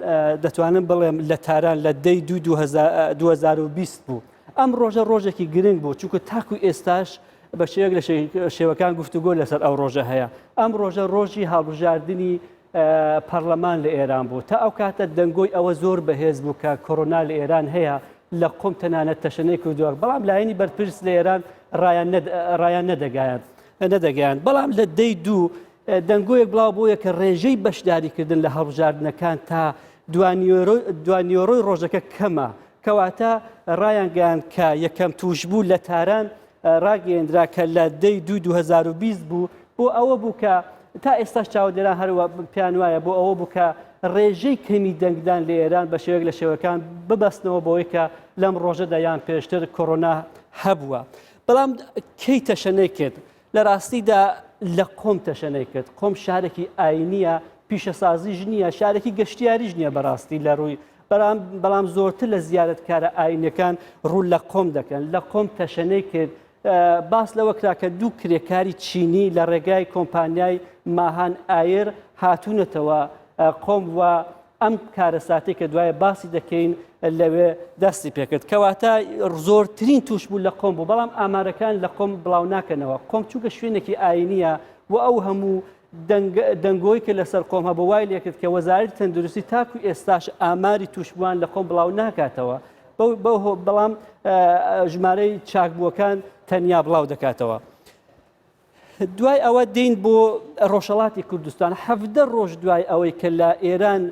دەتوانم بڵێم لە تاران لە دەی 2020 بوو ئەم ڕۆژە ڕۆژێکی گرنگ بوو چونکە تاکو ئێستاش بە شێوەیەک لە شێوەکان گفتوگۆ لەسەر ئەو ڕۆژە هەیە ئەم ڕۆژە ڕۆژی هەڵبژاردننی پەرلەمان لە ئێران بوو تا ئەو کاتە دەنگۆی ئەوە زۆر بەهێز بوو کە کۆڕۆنا لە ئێران هەیە لە قۆم تەنانەت تەشەنەی کردووە بەڵام لایەنی بەرپرس لە ئێران ڕایان نەدەگەیان بەڵام لە دەی دوو دەنگۆیەک بڵاو بۆیە کە ڕێژەی بەشداریکردن لە هەڵبژاردنەکان تا دوانیۆرۆی ڕۆژەکە کەمە کەواتە ڕایان گەیان کە یەکەم توشبوو لە تاران ڕاگەیەندرا کە لە دەی 2020 بوو بۆ ئەوە بوو کە تا ئێستاش چاودێران هەروە پیان وایە بۆ ئەوە بوو کە ڕێژەی کەمی دەنگدان لە ئێران بە شێوەیەک لە شێوەکان ببەستنەوە بەوەی کە لەم ڕۆژەدا یان پێشتر کۆڕۆنا هەبووە. بەڵام کەی تەشەنەی کرد لە ڕاستیدا لە قۆم تەشەنەی کرد. قۆم شارێکی ئاینیە پیشەسازیش نییە، شارێکی گەشتیاریش نییە بەڕاستی لە ڕووی بەڵام زۆرتر لە زیارەتکارە ئاینەکان ڕوو لە قۆم دەکەن. لە قۆم تەشەنەی کرد باس لەوە کرا کە دوو کرێکاری چینی لە ڕێگای کۆمپانیای ماهان ئایر هاتوونەتەوە قۆم وە ئەم کارەساتی کە دوایە باسی دەکەین لەوێ دەستی پێکرد کەواتە زۆرترین توش بوو لە قۆم بوو بەڵام ئامارەکان لە قۆم بڵاو ناکەنەوە. قۆم چووکە شوێنێکی ئاینیە و ئەو هەموو دەنگۆی کە لەسەر قۆم هە بە وای لێکرد کە وەزارەتی تەندروستی تاکو ئێستاش ئاماری توشبووان لە قۆم بڵاو ناکاتەوە بەڵام ژمارەی چاکبووەکان تەنیا بڵاو دەکاتەوە. دوای ئەوە دێین بۆ ڕۆژهەڵاتی کوردستان 17 ڕۆژ دوای ئەوەی کە لە ئێران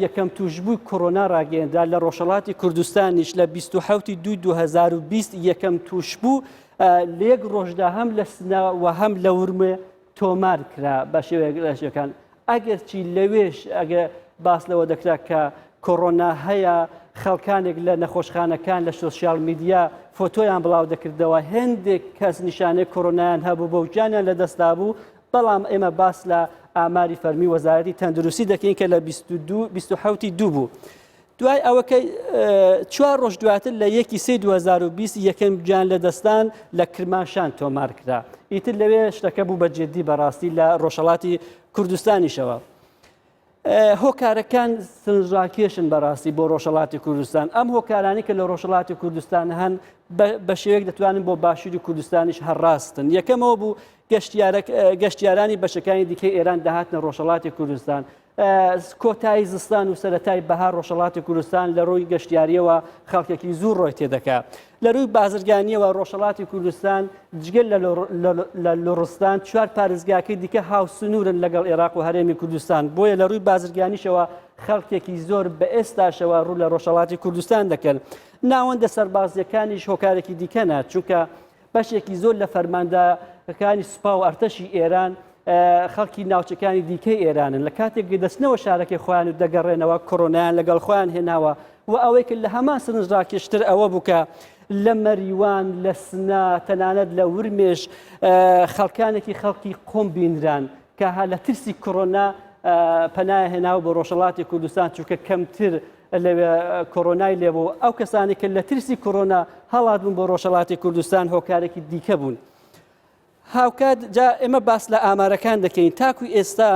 یەکەم توشبووی کۆڕۆنا ڕاگەیەندا لە ڕۆژهەڵاتی کوردستانیش لە 27 2020 یەکەم توشبوو لە یەک ڕۆژدا هەم لە سنەوە هەم لە ورمێ تۆمار کرا بە شێوەیەکان ئەگەرچی لەوێش ئەگە باس لەوە دەکرا کە کۆڕۆنا هەیە خەڵکانێک لە نەخۆشخانەکان لە سۆسیال میدیا فۆتۆیان بڵاو دەکردەوە هەندێک کەس نیشانەی کۆڕۆنایان هەبوو بە وجانیان لەدەستا بوو بەڵام ئێمە باس لە ئاماری فەرمی وەزارەتی تەندروستی دەکەین کە لە 27 بوو. دوای ئەوەکە 4 ڕۆژ دواتر لە 1/3/2020 یەکەم گیان لەدەستان لە کرماشان تۆمار کرا. ئیتر لەوێ شتەکە بوو بە جێدی بەڕاستی لە ڕۆژهەڵاتی کوردستانیشەوە. هۆکارەکان سنجڕاکێشن بەڕاستی بۆ ڕۆژهەڵاتی کوردستان. ئەم هۆکارانی کە لە ڕۆژهەڵاتی کوردستان هەن بە شێوەیەک دەتوانن بۆ باشووری کوردستانیش هەڕاستن. یەکەمەوە بوو گەشتیارانی بەشەکانی دیکەی ئێران داهاتنە ڕۆژهەڵاتی کوردستان. کۆتایی زستان و سەرەتای بەهار ڕۆژهەڵاتی کوردستان لە ڕووی گەشتیاریەوە خەڵکێکی زوو ڕۆی تێدەکات. لە ڕووی بازرگانیەوە ڕۆژهەڵاتی کوردستان جگەل لە لوڕستان 4 پارێزگاکەی دیکە هاوسنوورن لەگەڵ عێراق و هەرێمی کوردستان. بۆیە لە ڕووی بازرگانیشەوە خەڵکێکی زۆر بە ئێستاشەوە ڕوو لە ڕۆژهەڵاتی کوردستان دەکەن. ناوەندە سەربازیەکانیش هۆکارێکی دیکەنە چونکە بەشێکی زۆر لە فەرماندەکانی سوپا و ئەرتەشی ئێران خەڵکی ناوچەکانی دیکەی ئێرانن لە کاتێک دەستنەوە شارەکەی خۆیان و دەگەڕێنەوە کۆڕۆنایان لەگەڵ خۆیان هێناوە و ئەوەی کە لە هەمان سنجڕاکێشتر ئەوە بووکە لە مەریوان لە سنە تەنانەت لە ورمێش خەڵکانێکی خەڵکی قۆم بینران کە لە ترسی کۆڕۆنا پەنای هێناوە بۆ ڕۆژهەڵاتی کوردستان چونکە کەمتر لەوێ کۆڕۆنای لێبوو ئەو کەسانی کە لە ترسی کۆڕۆنا هەڵات بوون بۆ ڕۆژهەڵاتی کوردستان هۆکارێکی دیکە بوون. هاوکات جا ئێمە باس لە ئامارەکان دەکەین تاکوی ئێستا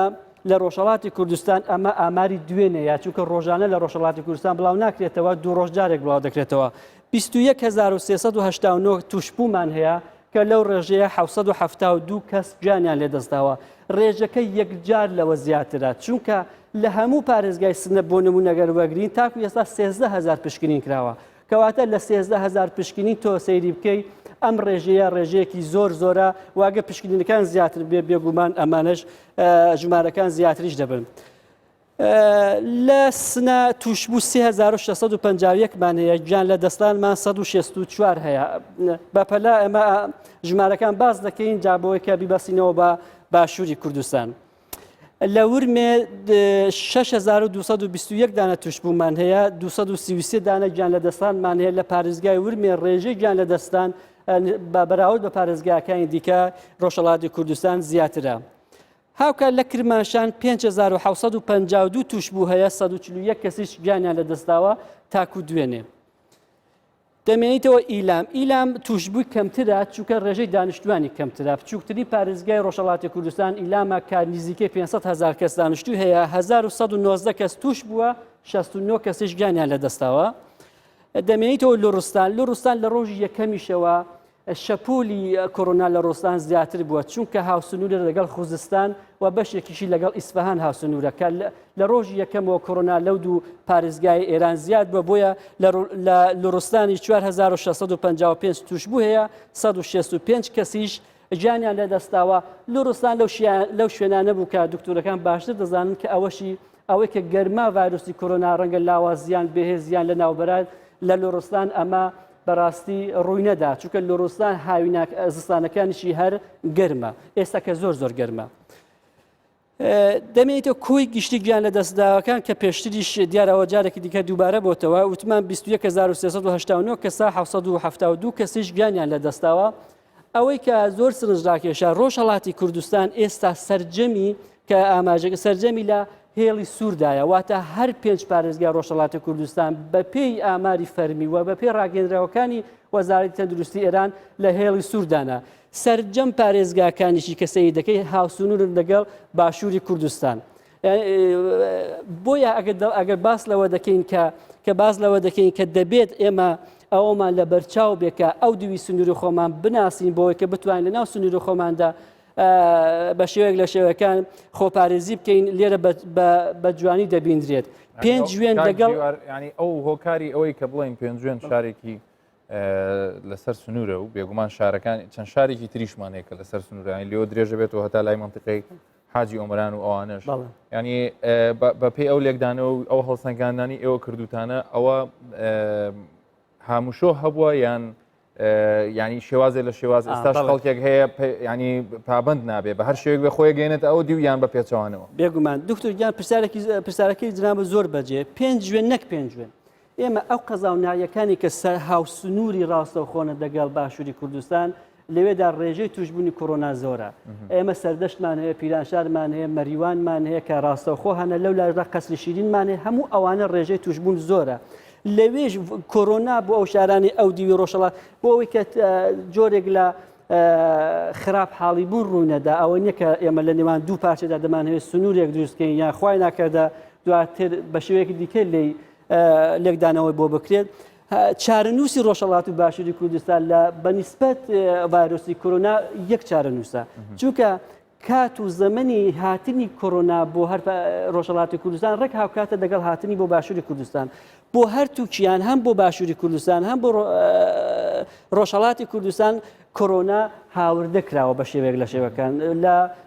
لە ڕۆژهەڵاتی کوردستان ئەمە ئاماری دوێنەیە چونکە ڕۆژانە لە ڕۆژهەڵاتی کوردستان بڵاو ناکرێتەوە دوو ڕۆژجارێک بڵاو دەکرێتەوە. 21389 توشبوومان هەیە کە لەو ڕێژەیە 772 کەس گیانیان لێدەستاوە. ڕێژەکە یەکجار لەوە زیاترە چونکە لە هەموو پارێزگای سنە بۆ نمونەگەر وەگرین تاکو ئێستا 13000 پشکنین کراوە کەواتە لە 13000 پشکنین تۆ سەیری بکەی ئەم ڕێژەیەکی زۆر زۆرە واگە پشکنینەکان زیاتر بێ بێگومان ئەمانش ژمارەکان زیاتریش دەبن. لە سنە توشبوو 3651مان هەیە گیان لە دەستانمان 164 هەیە بەپەلا ئەمە ژمارەکان باز دەکەین جابەوەی کە بیبەسینەوە بە باشووری کوردستان. لە ورمێ 6221 دانە توشبوومان هەیە 233 دانە گیان لە دەستانمان هەیە لە پارێزگای ورمێ ڕێژەی گیان لە دەستان بەراورد بە پارێزگاکانی دیکە ڕۆژهەڵاتی کوردستان زیاترە. هاوکات لە کرماشان 5752 توشبوو هەیە 141 کەسیش گیانیان لە دەستاوە تاکو دوێنێ. دەمێنیتەوە ئیلام توشبووی کەمترە چونکە ڕێژەی دانیشتوانی کەمترە بچووکترین پارێزگای ڕۆژهەڵاتی کوردستان ئیلامە کە نزیکەی 500,000 کەس دانیشتوی هەیە 1119 کەس توش بووە 69 کەسیش گیانیان لە دەستاوە. دەمێنیتەوە لوڕستان لە ڕۆژی یەکەمیشەوە شەپۆلی کۆڕۆنا لە ڕۆستان زیاتر بووە چونکە هاوسنوورە لەگەڵ خوزستان و بەشێکیشی لەگەڵ ئیسفەهان هاوسنوورەکە لە ڕۆژی یەکەمەوە کۆڕۆنا لەو دوو پارێزگای ئێران زیاد بووە بۆیە لە لوڕستانی 4655 توشبوو هەیە 165 کەسیش ژیانیان لەدەستاوە لە ڕووسان لەو شوێنانە بوو کە دکتۆرەکان باشتر دەزانن کە ئەوەی کە گەرما ڤایرۆسی کۆرۆنا ڕەنگە لاوازیان بەهێزیان لە ناوبەرات لە لۆڕستان ئەمە بەڕاستی ڕووی نەدا چونکە لۆڕستان هاوی زستانەکانیشی هەر گەرمە ئێستا کە زۆر گەرمە. دەمێتە کۆی گشتی گیان لە دەستداوەکان کە پێشتریش دیارەوە جارێکی دیکە دووبارە بۆتەوە وتمان 21389 کەسا 1972 کەسیش گیانیان لە دەستاوە ئەوەی کە زۆر سرنجڕاکێشە ڕۆژهەڵاتی کوردستان ئێستا سەرجەمی کە ئاماژەکە سەرجەمی لە هێڵی سووردایە واتە هەر 5 پارێزگای ڕۆژهەڵاتی کوردستان بە پێی ئاماری فەرمی و بە پێی ڕاگەندراوەکانی وەزارەتی تەندروستی ئێران لە هێڵی سووردانە سەرجەم پارێزگاکانیشی کە سەیدەکەی هاوسنوورن لەگەڵ باشووری کوردستان. بۆیە ئەگەر باس لەوە دەکەین کە دەبێت ئێمە ئەومان لە بەرچاو بێکە ئەو دووی سنووری خۆمان بناسیین بۆی کە بتوانین لە ناو سنووری خۆماندا بە شێوەیەک لە شێوەکان خۆپارێزی بکەین لێرە بە جوانی دەبیندرێت. 5 جوێن لەگەڵ ینی ئەو هۆکاری ئەوەی کە بڵین 5 جوێن شارێکی لەسەر سنوورە و بێگومان شارەکان چەند شارێکی تریشمانەیە کە لەسەر سنوورانی لێەوە درێژە بێتەوە هەتا لای منطقەی حاجی ئۆمران و ئەوانش ینی بەپێی ئەو لێکدانەوە و ئەو هەڵسەنگاندانی ئێوە کردوتانە ئەوە هاموشۆ هەبووە یان ینی شێوازێ لە شێواز ئێستاش خەڵکێک هەیە ینی پابند نابێت بە هەر شێوێک بە خۆی گەێنێت ئەو دیو یان بە پێچەوانەوە بێگومان دکتۆر گیان پرسیارەکەی جنابە زۆر بەجێ 5 جوێن نەک 5 جوێن ئێمە ئەو قەزاونایەکانی کە سەر هاوسنووری ڕاستەوخۆنە دەگەڵ باشووری کوردستان لەوێدا ڕێژەی توشبوونی کۆرۆنا زۆرە ئێمە سەردەشتمان هەیە پیرانشارمان هەیە مەریوانمان هەیە کە ڕاستەوخۆ هەنە لەو لایدا قەسری شیرینمان هەیە هەموو ئەوانە ڕێژەی توشبوون زۆرە لەوێژ کۆرۆنا بۆ ئەو شارانی ئەو دیوی ڕۆژهەڵات بۆ ئەوەی کە جۆرێک لە خراپ حاڵی بوون ڕوونەدا ئەوە نییە کە ئێمە لە نێوان دوو پارچەدا دەمانەوێت سنوورێک دروستکەین یان خوای ناکەدا دواتر بە شێوەیەکی دیکە لی لێکدانەوەی بۆ بکرێت چارەنووسی ڕۆژهەڵات و باشووری کوردستان لە بەنسبەت ڤایرۆسی کۆرۆنا یەک چارەنووسە چونکە کات و زەمەنی هاتنی کۆرۆنا بۆ هەر ڕۆژهەڵاتی کوردستان ڕێک هاوکاتە دەگەڵ هاتنی بۆ باشووری کوردستان بۆ هەرتووکیان هەم بۆ باشووری کوردستان هەم بۆ ڕۆژهەڵاتی کوردستان کۆرۆنا هاوردە کراوە بە شێوەیەک لە شێوەکان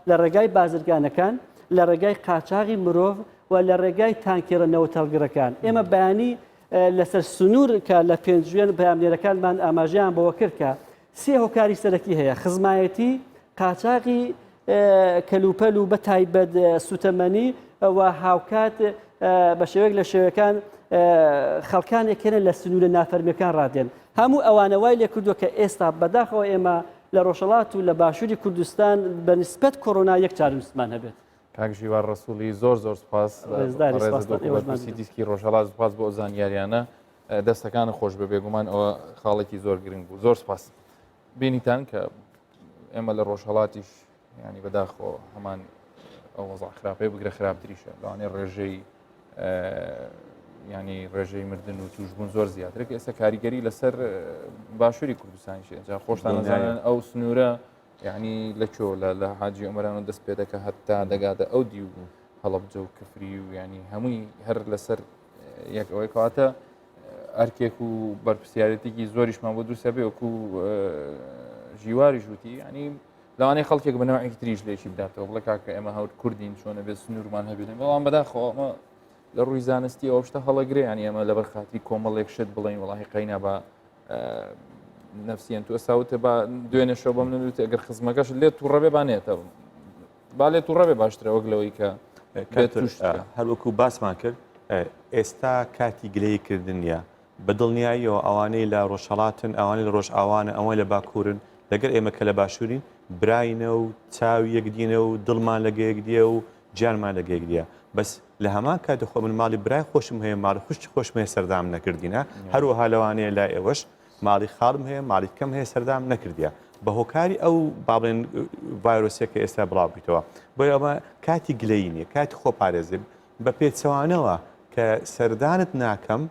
لە ڕێگای بازرگانەکان لە ڕێگای قاچاغی مرۆڤ و لە ڕێگای تانکێڕەنەوە تەڵگرەکان ئێمە بەیانی لەسەر سنوور کە لە 5 جوێن پاملێرەکانمان ئاماژیان بۆوە کرد کە 3 هۆکاری سەرەکی هەیە خزمایەتی قاچاغی کەلوپەل و بە تایبەت سوتەمەنی و هاوکات بە شێوەیەک لە شێوەکان خەڵکانێکێنە لە سنوورە نافەرمیەکان ڕادێن هەموو ئەوانە وای لێ کردووە کە ئێستا بەداخەوە ئێمە لە ڕۆژهەڵات و لە باشووری کوردستان بە نسبەت کۆرۆنا یەک چارەنووسمان هەبێت. کاکژیوار ڕسوولی زۆر سپاس دیسکی ڕۆژهەڵات سپاس بۆ زانیاریانە دەستەکانە خۆش بە بێگومان ئەوە خاڵێکی زۆر گرنگ بوو زۆر سپاس بینیتان کە ئێمە لە ڕۆژهەڵاتیش ینی بەداخۆ هەمان ئەو وەزع خراپەی بگرە خراپتریشە لەوانەیە ڕێژەی ینی ڕێژەی مردن و توشبوون زۆر زیاترێک ئێستا کاریگەری لەسەر باشووری کوردستانیشە جا خۆشتان نەزانن ئەو سنوورە یعنی لەکۆ لە حاجی ئۆمەران و دەست پێ دەکە هەتا دەگاتە ئەو دی و هەڵەبجە و کفری و ینی هەمووی هەر لەسەر یەک ئەوەی کەواتە ئەرکێک و بەرپرسیارەتێکی زۆریشمان بۆ دروستە بێ وەکو ژیواری ژووتی ینی لەوانەیە خەڵکێک بنەوەیەکی تریش لێکی بداتەوە بڵێ کاکە ئێمە هەور کوردین چۆنە بێت سنوورمان هەبێتن بەڵام بەداخەوە ئەمە لە ڕووی زانستی ئەو شتە هەڵەگرێ ینی ئەمە لەبەر خاتری کۆمەڵێک شت بڵین وڵی قەینا بە نفسیان تو ئەساوتە بە دوێنێ شەو بەم نووت ئەگەر خزمەکەش لێ تووڕەبێ بانێتە با لێ تووڕەبێ باشترە وەک لەوەی کە هەروەکو باسمان کرد ئێستا کاتی گلەیکردن نیە بەدڵنیاییەوە ئەوانەی لە ڕۆژهەڵاتن ئەوانەی لە ڕۆژ ئاوانە ئەوەی لە باکوورن لەگەر ئێمە کە لە باشوورین براینە و چاوی یەکدینە و دڵمان لەگەیەک دیە و گیانمان لەگەیەک دیە بەس لە هەمان کاتە خۆ من ماڵی برای خۆشم هەیە ماڵی خوشتی خۆشم هەیە سەردام نەکردینە هەروەها لەوانەیە لای ئێوەش ماڵی خاڵم هەیە ماڵی کەم هەیە سەردام نەکردیە بە هۆکاری ئەو بابڵێن ڤایرۆسێکە ئێستا بڵاو بیتەوە بۆ ئەمە کاتی گلەیی نیە کاتی خۆپارێزی بە پێچەوانەوە کە سەردانت ناکەم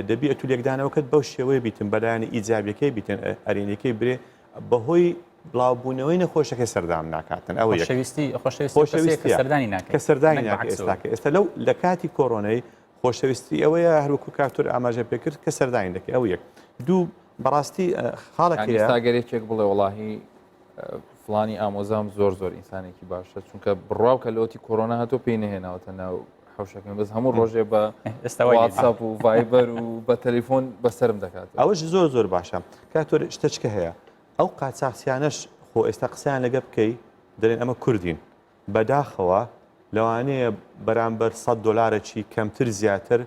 دەبی ئەتو لێکدانەوەکەت بەو شێوەیە بیتن بەلایەنی ئیجابیەکەی بیتن ئەرێنەکەی برێ بەهۆی بڵاوبوونەوەی نەخۆشەکە سەردام ناکاتن ئەوە کە سەردانی ناکە ئێستاکە ئێستا لەو لە کاتی کۆڕۆنەی خۆشەویستی ئەوەیە هەروەکو کاکتۆر ئاماژە پێکرد کە سەردانی دەکە ئەو یەک دوو بەڕاستی خاڵێک ئێستاگەرێکێک بڵێ وڵاهی فڵانی ئامۆزام زۆر ئینسانێکی باشە چونکە بڕاو کە لەوتی کۆرۆنا هاتۆ پێی نهێناوەتە ناو حوشەکەم بەس هەموو ڕۆژێ بە واتساپ و ڤایبەر و بە تەلیفۆن بەسرم دەکات ئەوەش زۆر باشە کاتۆر شتەچکە هەیە ئەو قاچاقچیانەش خۆ ئێستا قسەیان لەگە بکەی دەڵێن ئەمە کوردین بەداخەوە لەوانەیە بەرامبەر $100 کەمتر زیاتر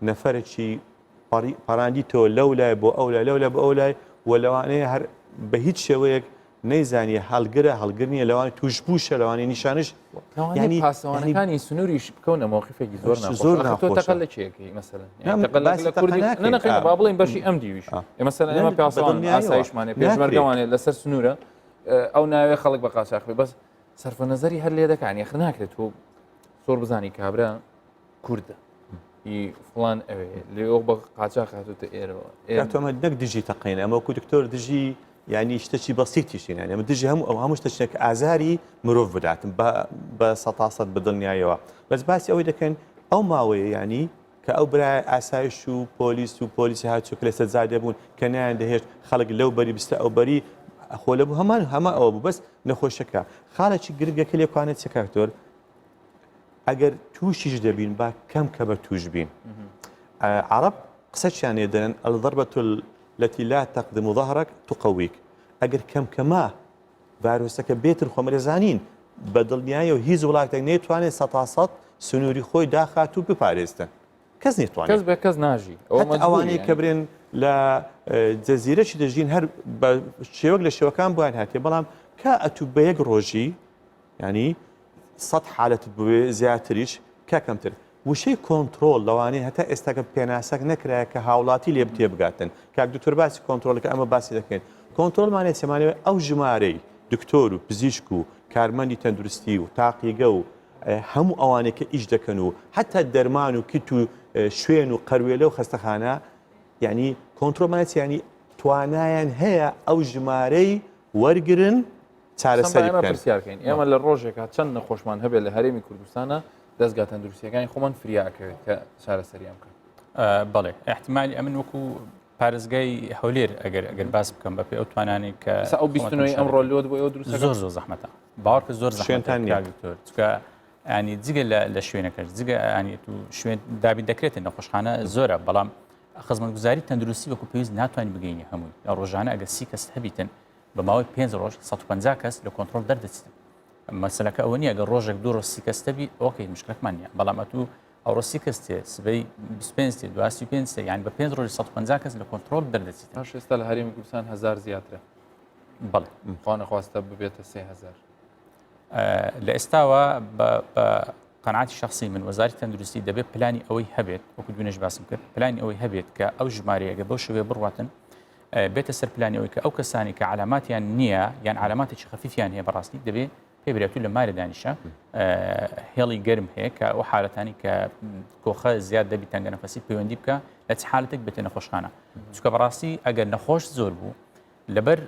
نەفەرێکی پەڕاندیتەوە لەو لای بۆ ئەو لای لەو لای بۆ ئەو لای و لەوانەیە هەر بە هیچ شێوەیەک نەیزانانی هەڵگرنیە لەوانی توش بووشە لەوانی نیشانش ینی پاسەوانەکانی سنووریش بکەونە مۆقیفێکی زۆر ناخۆشە لە چیەکەی مەسەرەن با بڵین بەشی ئەم دیویش مەسەرەن ئێمە پاسەوان ئاسایشمانێ پێشمەرگەوانێت لەسەر سنوورە ئەو ناوێ خەڵک بە قاچاق بێ بەس سەرفە نەزەری هەر لێ دەکەن یەخ ناکرێت تۆ زۆر بزانی کابرا کووردە فڵان ئەوێ لێ بە قاچاق هاتوتە ئێرەوە تۆمە نەک دژی تەقین ئەمە کو دکتۆر دژی ینی شتێکی بەسیتیشین ئەمە دژی هەموو شتێک ئازاری مرۆڤ بداتن بە 100% بدڵنیایەوە بەس باسی ئەوەی دەکەن ئەو ماوەیە ینی کە ئەو برای ئاسایش و پۆلیسی هاتووە لە سەرجا دەبوون کە نیان دەهێشت خەڵک لەو بەری بستە ئەو بەری خۆ لەبوو هەمە ئەوە بوو بەس نەخۆشەکە خاڵێکی گرنگەکە لێکوانێت چ کاکتۆر ئەگەر تووشیش دەبین با کەم کە بە توش بین عەرەب قسەیان دەڵێن الضربة التي لا تقدم ظهرك تقويك ئەگەر کەمکەما ڤایرۆسەکە بێتر خۆمەرێزانین بە دڵنیایە و هیچ وڵاتێک نەیتوانێت 100% سنووری خۆی داخات و بپارێزتن کەس نێتوانێت کەس بە کەس ناژی ئەوانەی کە برێن لە جەزیرەشی دەژین هەر بە شێوەک لە شێوەکان بۆیان هاتێ بەڵام کە ئەتوو بە یەک ڕۆژی ینی 100 حالەت بوێ زیاتریش کە کەمتر وشەی کۆنتترۆل لەوانەیە هەتا ئێستاکە پێناسەک نەکرایە کە هاوڵاتی لێ بتێ بگاتن کاک دکتۆر باسی کۆنتترۆلەکە ئەمە باسی دەکەین کۆنتترۆلمانێت سێمانەوە ئەو ژمارەی دکتۆر و پزیشک و کارمەندی تەندروستی و تاقیگە و هەموو ئەوانێکە ئیش دەکەن و حتا دەرمان و کیت و شوێن و قەروێلە و خەستەخانە ینی کۆنتترۆلمانێت ینی توانایان هەیە ئەو ژمارەی وەرگرن چارەسەری پرسیارکەین ئێمە لە ڕۆژێکە چەند نەخۆشمان هەبێت لە هەرێمی کوردستانە دەستگا تەندروستیەکانی خۆمان فریاکەوێت کە چارەسەریان بکەن بەڵێ احتیمالی ئەمن وەکو پارێزگای هەولێر ئەگەر باس بکەم بەپێ ئەو توانانی کە ئەو 29 ئەمڕۆ لۆت بۆ ئەو دروست زۆر زەحمەتە باوەڕکە زۆر زەحمەتان چکە ینی جگە لە شوێنەکەش جگە ینی تو شوێن دابین دەکرێتە نەخۆشخانە زۆرە بەڵام خزمەتگوزاری تەندروستی وەکو پێویست ناتوانین بگەینی هەمووی لە ڕۆژانە ئەگە 30 کەس هەبیتن بە ماوەی 5 ڕۆژ 150 کەس لە کۆنتترۆل دەردەچێتن مەسلەکە ئەوە نیە گە ڕۆژێک دوو ڕۆژ 30 کەستەبی ئۆکەی مشکلەکمان نیە بەڵام ئەتوو ئەو ڕۆژ 30 کەستێ سبەی 25 25 یان بە 5 ڕۆژ 150 کەس لە کۆنتترۆل دەردەچێت باش ئێستا لە هەرێمی کوردستان 1000 زیاترە بەڵێ خوا نەخواستە ببێتە 3000 لە ئێستاوە بە قەنعاتی شخصی من وەزارەتی تەندروستی دەبێت پلانی ئەوەی هەبێت وەکو دوێنێش باسم کرد پلانی ئەوەی هەبێت کە ئەو ژمارەیەگە بەو شوێ بڕواتن بێتە سەر پلانی ئەوەی کە ئەو کەسانی کە علاماتیان نییە یان علاماتێکی خەفیفیان هەیە بەڕاستی دەبێت پێبرێت لە مارە دانیشە هێڵی گەرم هەیە کە ئەو حالەتانی کە کۆخە زیاد دەبی تەنگە نەفەسی پەیوەندی بکە لە چ حالەتێک بێتە نەخۆشخانە چونکە بەڕاستی ئەگەر نەخۆش زۆر بوو لەبەر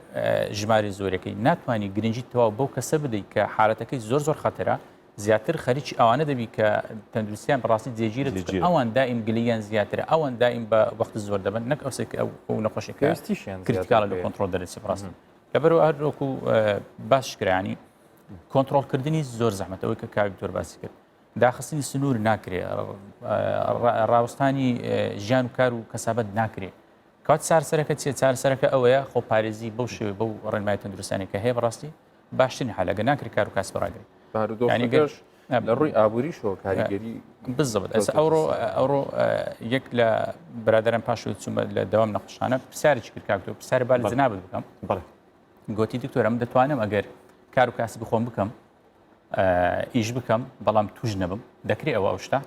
ژماری زۆرەکەی ناتوانانی گرنگی تەواو بەو کەسە بدەیت کە حالەتەکەی زۆر خەتەرە زیاتر خەریکی ئەوانە دەبی کە تەندروستیان بەڕاستی جێگیرە ئەوان دائیم گلیان زیاترە ئەوان دائیم بە وەخت زۆر دەبن نەک ئەوسێک ئەو نەخۆشیەکە کریتیکالە لە کۆنتترۆل دەرەچێت بەڕاستی لەبەرەوە هەروەکو باش کرایانی کۆنتترۆلکردنی زۆر زەحمەتەوەی کە کاوی تۆر باسی کرد داخستنی سنوور ناکرێت ڕاوستانی ژیان و کار و کەسابەت ناکرێت کات چارەسەرەکە چیە چارەسەرەکە ئەوەیە خۆپارێزی بەو شێوەیە بەو ڕێنمای تەندروستانی کە هەیە بەڕاستی باشترین حالەگە ناکرێت کار و کاس بەڕاگری لە ڕووی ئابووریشەوە کاریگەری بزەبێت ئەوڕۆ یەک لە برادرم پاشوی چوومە لە دەوام نەخۆشخانە پرسیارێکی کرد کاکتۆر پرسیاری با لە جەنابەت بکەم گوتی دکتۆر ئەم دەتوانم ئەگەر کار و کاسی بخۆم بکەم ئیش بکەم بەڵام توش نەبم دەکرێت ئەوە ئەو شتە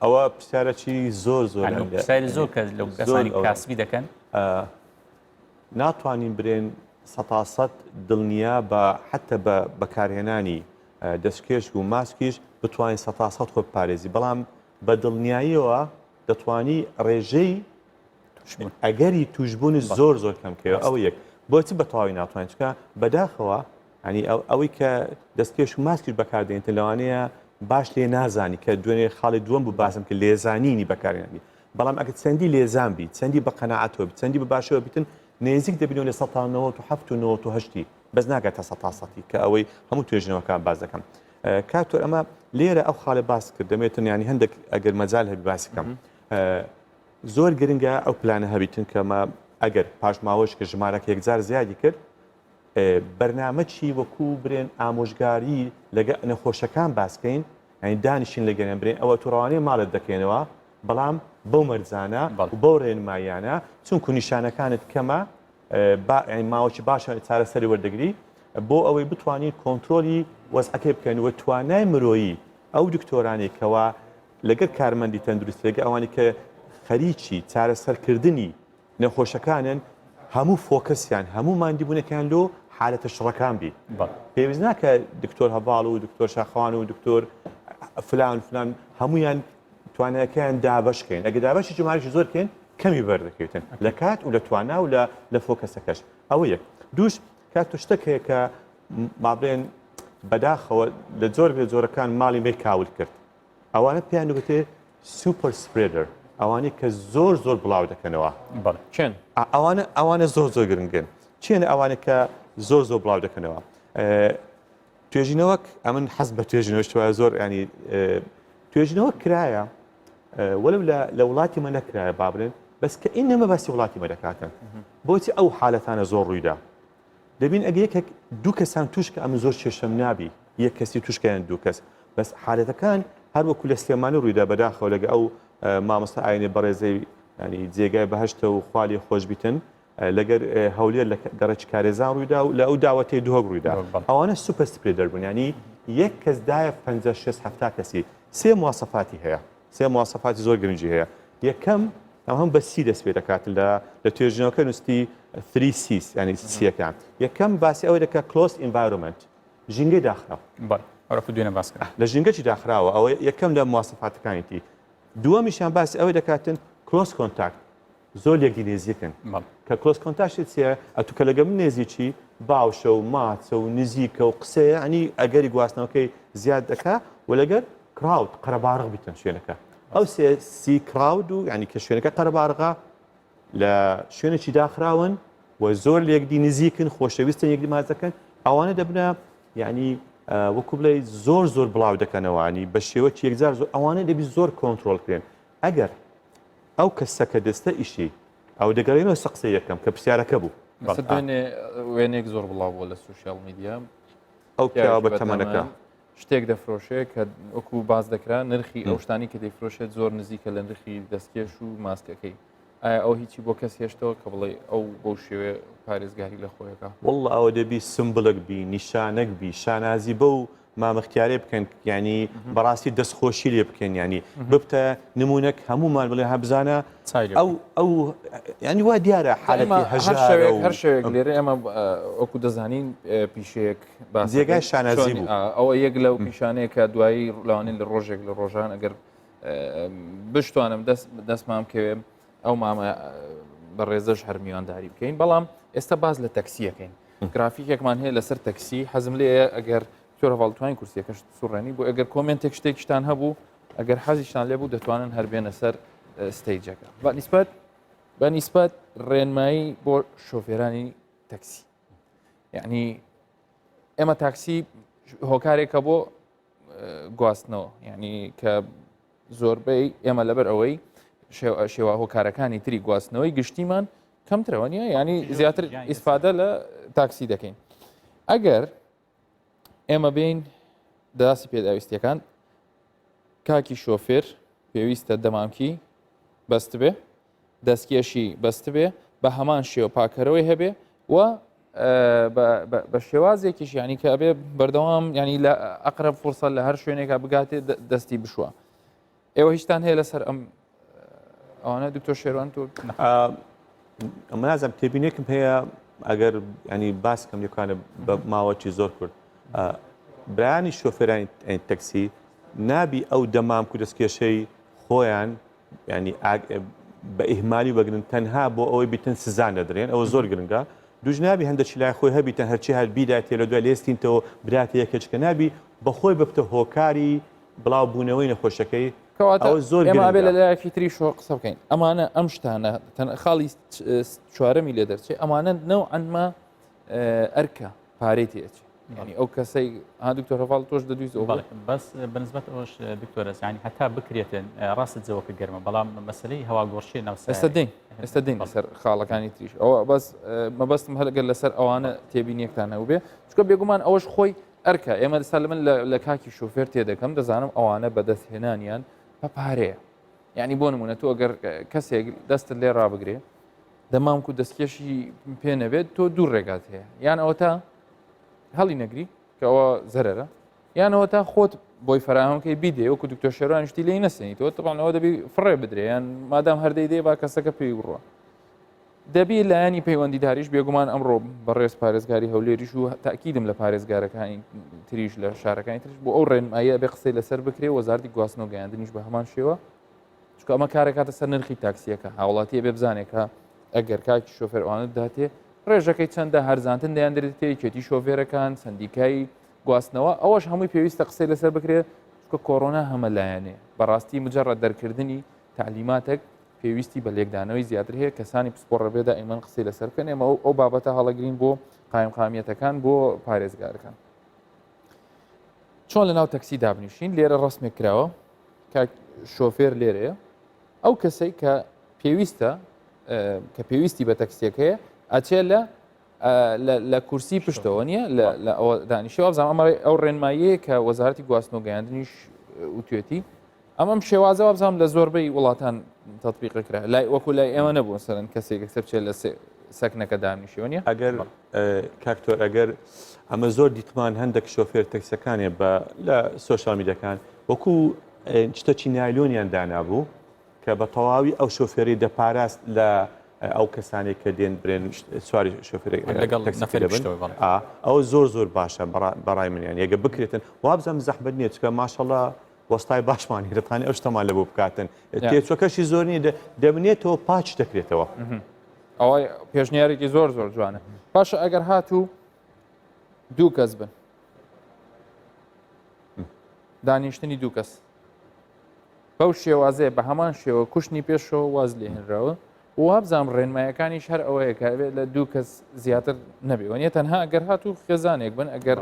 ئەوە پرسیارێکی زۆر پرسیاری زۆر کە لەو کەسانی کاسبی دەکەن ناتوانین برێن 100% دڵنیا بە حتى بە بەکارهێنانی دەستکێش و ماسکیش بتوانین 100% خۆ پارێزی بەڵام بە دڵنیاییەوە دەتوانی ڕێژەی ئەگەری توشبوونی زۆر کەمکەوە ئەو یەک بۆچی بە تەواوی ناتوانین چکە بەداخەوە ینی ئەوەی کە دەستکێش و ماسکیش بەکاردێنێت لەوانەیە باش لێ نازانی کە دوێنێ خاڵی دووەم بوو باسم کە لێزانینی بەکارێنانی بەڵام ئەگە چەندی لێزان بیت چەندی بە قەناعەتەوە بیت چەندی بە باشەوە بیتن نێزیک دەبینەوە لە 1970 بەس ناگات تا 100 کە ئەوەی هەموو توێژنەوەکان باز دەکەم. کاتۆر ئەمە لێرە ئەو خاڵە باس کرد دەمێتن ینی هەندێک ئەگەر مەجال هەبی باسیکەم. زۆر گرنگە ئەو پلانە هەبیتن کەمە ئەگەر پاشماوەش کە ژمارەکە یەکجار زیادی کرد بەرنامەچی وەکو برێن ئامۆژگاری لەگە نەخۆشەکان باسکەین ئەین دانیشین لەگەنە برێن ئەوە تووڕوانەی ماڵت دەکەینەوە بەڵام بەو مەرزانە و بەو ڕێنمایانە چونکو نیشانەکانت کەمە ماوەی باشە چارەسەری وەردەگری بۆ ئەوەی بتوانین کۆنتترۆلی وەزعەکەی بکەن وە توانای مرۆیی ئەو دکتۆرانێکەوە لەگەر کارمەندی تەندروستی لەگە ئەوانی کە خەریکی چارەسەرکردنی نەخۆشەکانن هەموو فۆکەسیان هەموو مادیبوونەکان لۆ حالەتە شڕەکان بی پێویست ناکە دکتۆر هەواڵ و دکتۆر شاخوان و دکتۆر فلان هەمویان توانایەکەیان دابشکەین ئەگە دابشی جمارێکی زۆر بکەین کەمی بەردەکەوێتن لە کات و لە توانا و لە فۆکەسەکەش ئەوە یەک دووش کات تۆ شتێکەیە کە مابرێن بەداخەوە لە زۆرەکان ماڵی مێ کاول کرد ئەوانە پێیان وتێ سوپەر سپرێدەر ئەوانەی کە زۆر بڵاو دەکەنەوە چێن ئەوانە زۆر گرنگن چێنە ئەوانە کە زۆر بڵاو دەکەنەوە توێژینەوەک ئەمن حەز بە توێژینەوە زۆر ینی توێژینەوە کرایە وەلو لە وڵاتی مە نەکرایە بابرن بەس کە ئین نەمە باسی وڵاتی مە دەکاتن بۆچی ئەو حالەتانە زۆر ڕوویدا دەبین ئەگە یەکێک دوو کەسان توشکە ئەم زۆر کێشەم نابی یەک کەسی توشکیان دوو کەس بەس حالەتەکان هەر وەکو لە سلێمانی ڕوویدا بەداخەوە لەگە ئەو مامۆستا ئاینێ بەڕێزەی ینی جێگای بەهشتە و خوالی خۆش بیتن لەگەر هەولێر لە گەڕەچ کارێزان ڕوویدا و لە ئەو داوەتەی دووەک ڕوویدا ئەوانە سوپەر سپرێدەر بوون ینی یەک کەس دایە 56 کەسی سێ مواسەفاتی هەیە سێ مواسەفاتی زۆر گرنگی هەیە یەکەم ئەم هەم بە سی دەست پێ دەکات لە توێژنەوەکە نووستی 3 ینی سیەکان یەکەم باسی ئەوەی دەکات کلۆس ئینڤایرۆمنت ژینگەی داخراوە دوێنە باس لە ژینگەی داخراوە ئەوە یەکەم لە مواسەفاتەکانیتی دووەمیشیان باسی ئەوەی دەکاتن کلۆس کۆنتاکت زۆر یەکی نێزیکن کە کلۆس کۆنتاکت چیە ئەتو کە لەگەم نێزیی باوشە و ماچە و نزیکە و قسەیە ئەنی ئەگەری گواستنەوەکەی زیاد دەکات و لەگەر کراود قەرەباڕغ بیتن شوێنەکە ئەو سی کراود و ینی کە شوێنەکە قەرەباڕغا لە شوێنێکی داخراون و زۆر لە یەکدی نزیکن خۆشەویستن یەکدی ماچ دەکەن ئەوانە دەبنە ینی وەکو بڵێ زۆر بڵاو دەکەنەوەنی بە شێوەی یەکجار زۆر ئەوانە دەبی زۆر کۆنتترۆلکرێن ئەگەر ئەو کەسەکە دەستە ئیشی ئەو دەگەڕێنەوە سەقسە یەکەم کە پرسیارەکە بوو وێنێک زۆر بڵاو بووە لە سوشیال میدیا ئەو پیاوە بە تەمەنەکە شتێک دەفرۆشێت کە وەکو باز دەکرا نرخی ئەو شتانی کە دەیفرۆشێت زۆر نزیکە لە نرخی دەستکێش و ماسکەکەی ئایا ئەو هیچی بۆ کەس هێشتەوە کە بڵێ ئەو بۆ شێوێ پارێزگاری لە خۆیەکە وەڵڵ ئەوە دەبی سمبلک بی نیشانەک بی شانازی بە و مامەختیارێ بکەن ینی بەڕاستی دەستخۆشی لێ بکەن ینی ببتە نمونونەک هەمومان بڵێ هەبزانە ئەو ینی وا دیارە حالەتی هەر شوێک لێرە ئێمە وەکو دەزانین پیشەیەک جێگای شانازی بوو ئەوە یەک لەو پیشانەیە کە دوایی لاوانین لە ڕۆژێک لە ڕۆژان ئەگەر بشتوانم دەستمام کەوێ ئەو مامە بە ڕێزەش هەرمیوانداری بکەین بەڵام ئێستا باز لە تەکسیەکەین گرافیکێکمان هەیە لەسەر تەکسی حەزم لێ ئەگەر تۆرە هەواڵتوانی کورسیەکەش سوڕێنی بۆ ئەگەر کۆمنتێک شتێکشتان هەبوو ئەگەر حەزیشتان لێبوو دەتوانن هەربێنە سەر ستەیجەکە بە نیسبەت ڕێنمایی بۆ شۆفێرانی تەکسی یعنی ئێمە تاکسی هۆکارێکە بۆ گواستنەوە یعنی کە زۆربەی ئێمە لەبەر ئەوەی شێوە هۆکارەکانی تری گواستنەوەی گشتیمان کەمترەوە نیە ینی زیاتر ئیسفادە لە تاکسی دەکەین ئەگەر ئێمە بین داسی پێداویستیەکان کاکی شۆفێر پێویستە دەمامکی بەست بێ دەستکێشی بەست بێ بە هەمان شێوە پاکەرەوەی هەبێ و بە شێوازێکیش ینی کە ئەبێ بەردەوام ینی لە ئەقرب فرسە لە هەر شوێنێکە بگاتێ دەستی بشوە ئێوە هیچتان هەیە لەسەر ئەم ئەوانە دکتۆر شێروان تۆ ئەمە نازم تێبینێکم هەیە ئەگەر ینی باسکەم یکانە بە ماوەی زۆر کورد برانی شۆفێرانی تەکسی نابی ئەو دەمام و دەستکێشەی خۆیان ینی بە ئیهمالی وەگرن تەنها بۆ ئەوەی بیتن سزان دەدرێن ئەوە زۆر گرنگە دوژ نابی هەندێکی لای خۆی هەبیتەن هەرچی هەر بیداتێ لە دوای لێستینەوە براتی یەکەچکە نابی بەخۆی ببتە هۆکاری بڵاو بوونەوەی نەخۆشەکەی کەواتە ئەوە زۆر ئێمە ئەبێ گرنگە. لە لایەکی تری شۆ قسە بکەین ئەمانە ئەم شتانە خاڵی چوارەمی لێ دەرچێت ئەمانە نەوعەنما ئەرکە پارەی تێچێت ینی ئەو کەسەی دکتۆر هەواڵ تۆش دەدویست ئەو بەس بەنسبەت ئەوش دکتۆرە ینی هەتا بکرێتن ڕاستت جەوەکە گەرمە بەڵام مەسلەی هەوا گۆڕشی ناوسە ئێستا دێن لەسەر خاڵەکانی تریش ئەوە بەس مەبەستم هەلگەر لەسەر ئەوانە تێبینیەکتان هەبوو بێ چکە بێگومان ئەوەش خۆی ئەرکە ئێمە دەستا لە من لە کاکی شوفێر تێدەکەم دەزانم ئەوانە بەدەستهێنانیان بە پارەیە یعنی بۆ نمونە تۆ ئەگەر کەسێک دەستت لێ ڕابگرێ دەمامکو دەستکێشی پێ نەبێت تۆ دوو ڕێگات هەیە یان ئەوە تا هەڵی نەگری کە ئەوە زەرەرە یانەوە تا خۆت بۆی فراهەمکەی بیدێ وەکو دکتۆر شێروان شتی لێی نەسێنیت تۆ تەبانەوە دەبی فڕێ بدرێ یان مادام هەردەی دێ با کەسەکە پێی بڕوە دەبی لایەنی پەیوەندیداریش بێگومان ئەمڕۆ بەڕێز پارێزگاری هەولێریش و تاکیدم لە پارێزگارەکانی تریش لە شارەکانی تریش بۆ ئەو ڕێنمایە بێ قسەی لەسەر بکرێ وەزارتی گواستنەوە گەیاندنیش بە هەمان شێوە چکە ئەمە کارێک هاتە سەر نرخی تاکسیەکە هاوڵاتیە بێ بزانێکە ئەگەر کاکی شۆفێرەوانت داتێ ڕێژەکەی چەندە هەرزانتن دەیان دەرێتی کێتی شۆفێرەکان سندیکای گواستنەوە ئەوەش هەمووی پێویستە قسەی لەسەر بکرێت چکە کۆڕۆنا هەمە لایەنێ بەڕاستی مجرڕە دەرکردنی تعلیماتێک پێویستی بە لێکدانەوەی زیاتر هەیە کەسانی پسپۆڕەبێدا ئێمە قسەی لەسەر بکەن ئێمە ئەو بابەتە هەڵەگرین بۆ قایمقامیەتەکان بۆ پارێزگارەکان چۆن لە ناو تەکسی دابنیشین لێرە ڕسمێک کراوە شۆفێر لێرەیە ئەو کەسەی کە پێویستی بە تەکسیەکەیە ئەچێ لە کورسی پشتەوە نیە لە ئەوە دانیشەوە بزانام ئەمە ئەو ڕێنماییەیە کە وەزارەتی گواستنەوە گەیاندنیش وتوێتی ئەمەم شێوازەوە بزانام لە زۆربەی وڵاتان تەطبیقەکرا لای وەکو لای ئێمە نەبوو سەرن کەسێک کەسە بچێت لە سەکنەکە دانیشەوە نیە ئەگەر کاکتۆر ئەگەر ئەمە زۆر دیتمان هەندێک شۆفێر تەکسەکانێ لە سۆشال میدیەکان وەکو شتەکی نایلۆنیان دانابوو کە بە تەواوی ئەو شۆفێری دەپاراست لە ئەو کەسانی کە دێن برێن سواری شۆفێرێک ئەو زۆر باشە بەڕای منیان یەگە بکرێتن وابزەم زەحمەت نییە چکە ماشەڵڵا وەستای باشمان هێرەتانی ئەو شتەمان لەبوو بکاتن تێچۆکەشی زۆر نیە دەبنێتەوە پاچ دەکرێتەوە ئەوەی پێشنیارێکی زۆر جوانە پاشە ئەگەر هاتوو دوو کەس بن دانیشتنی دوو کەس بەو شێوازەیە بە هەمان شێوە کوشتنی پێشەوە واز لێ هێنراوە وابزانام ڕێنمایەکانیش هەر ئەوەیە کاربێت لە دوو کەس زیاتر نەبێ تەنها ئەگەر هاتوو خێزانێک بن ئەگەر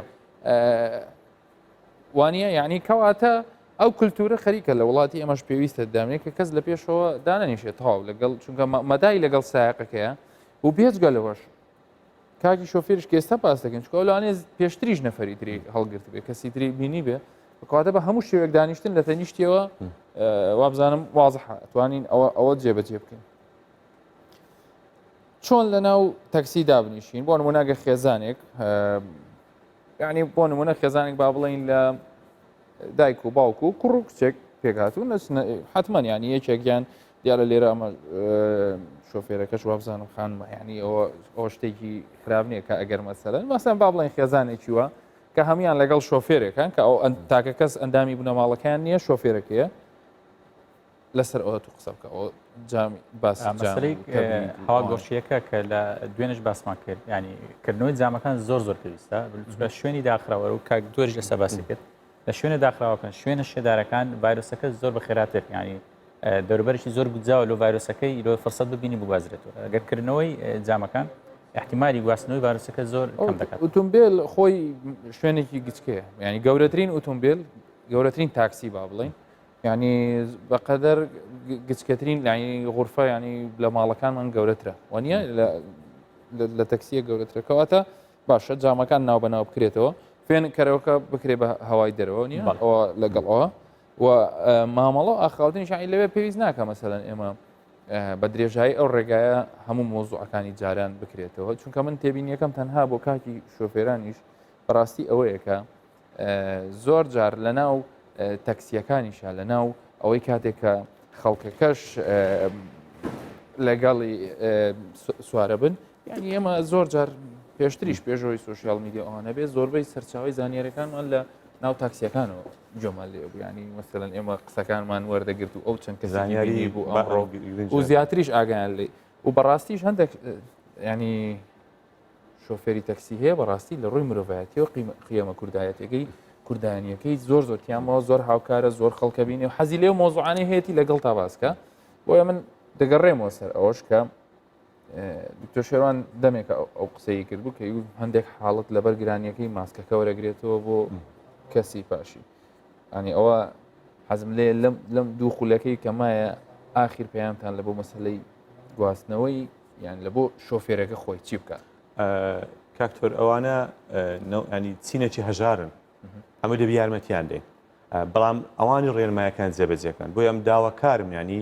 وانە یعنی کەواتە ئەو کللتورە خەریکە لە وڵاتی ئەمەش پێویستە دامێت کە کەس لە پێشەوە دانەنیشێت تەواو لەگەڵ چونکە مەدای لەگەڵ سایقەکەیە و بێجگە لەوەش کاکی شۆفێرش کە ئێستا پاس دەکەن چکە لەوانێ پێشتریش نەفەری تری هەڵگرت بێ کەسی تری بینی بێ بەکاتە بە هەموو شێوێک دانیشتن لە تەنیشتیەوە وابزانم وازح توانین ئەوە جێبەجێ بکەین چۆن لە ناو تەکسی دابنیشین بۆ نمونەگە خێزانێک یعنی بۆ نمونە خێزانێک با بڵین لە دایک و باوکو و کوڕ و کچێک پێکاتون حتمما ینی یەکێکیان دیارە لێرە ئەمە شۆفێرەکەش وابزانم خانمە ینی ئەوە شتێکی خراپ نییە کە ئەگەر مەسەرن مەسەن با بڵین خێزانێکی وە کە هەمیان لەگەڵ شۆفێرێکان کە ئەو تاکە کەس ئەندامی بنەماڵەکان نییە شۆفێرەکەیە لەسەر ئەوە تو قسە بکە ئەو جامی باس هەوا گۆڕشیەکە کە لە دوێنش باسمان کرد ینی کردنەوەی جامەکان زۆر پێویستە شوێنی داخراوە و کاک دۆریش لەسەر باسی کرد لە شوێنە داخراوەکەن شوێنە شێدارەکان ڤایرۆسەکە زۆر بەخێراتێک ینی دەوروبەرێکی زۆر گوجاوە لە ڤایرۆسەکەی لۆ فرسەت ببینی ببازرێتەوە ئەگەر کردنەوەی جامەکان احتیمالی گواستنەوەی ڤایرۆسەکە زۆر کەم دەکات ئۆتۆمبیل خۆی شوێنێکی گچکەیە ینی گەورەترین ئۆتۆمبیل گەورەترین تاکسی با بڵین ینی بەقەدەر گچکەترین ینی غورفە ینی لە ماڵەکانمان گەورەترە وانە لە تەکسیە گەورەترە کەواتە باشە جامەکان ناو بەناو بکرێتەوە فێن کەرەوەکە بکرێ بە هەوای دەرەوە نیە ئەوە لەگەڵەوە و مامەڵە ئاخاوتنی شعی لەوێ پێویست ناکە مەسەلەن ئێمە بە درێژایی ئەو ڕێگایە هەموو مۆزوعەکانی جاران بکرێتەوە چونکە من تێبینیەکەم تەنها بۆ کاکی شۆفێرانیش بەڕاستی ئەوەیە کە زۆر جار لە ناو تەکسیەکانیشە لە ناو ئەوەی کاتێک کە خەڵکەکەش لەگەڵی سوارە بن یعنی ئێمە زۆر جار پێشتریش پێشەوەی سوۆشیال میدیا ئەوانە بێت زۆربەی سەرچاوی زانیاریەکانمان لە ناو تاکسیەکانەوە جۆمە لێ بوو ینی مەسەلەن ئێمە قسەکانمان وەردەگرت و ئەو چەند کە زانیاری بوو ئەمڕۆ و زیاتریش ئاگیان لێ و بەڕاستیش هەندێک ینی شۆفێری تەکسی هەیە بەڕاستی لە ڕووی مرۆڤایەتیەوە قیەمە کوردایەتەکەی کوردانیەکەی زۆر زۆرتیانەوە زۆر هاوکارە زۆر خەڵکەبینێ و حەزی لێ و مۆزوعانەی هەیەی لەگەڵ تا باسکە بۆیە من دەگەڕێمەوە سەر ئەوەش کە دکتۆر شێوان دەمێکە ئەو قسەی کردبوو کە هەندێک حاڵت لەبەر گرانیەکەی ماسکەکە وەرەگرێتەوە بۆ کەسی پاشی ئەنی ئەوە حەزم لێ لەم دوو خولەکەی کەمایە ئاخیر پەیامتان لە بۆ مەسلەی گواستنەوەی یان لە بۆ شۆفێرەکە خۆی چی بکات کاکتۆر ئەوانە ینی چینەکی هەژارن ئەمە دەبی یارمەتیان دێن بەڵام ئەوانی ڕێنمایەکان جێبەجێکەن بۆ ئەم داواکارم ینی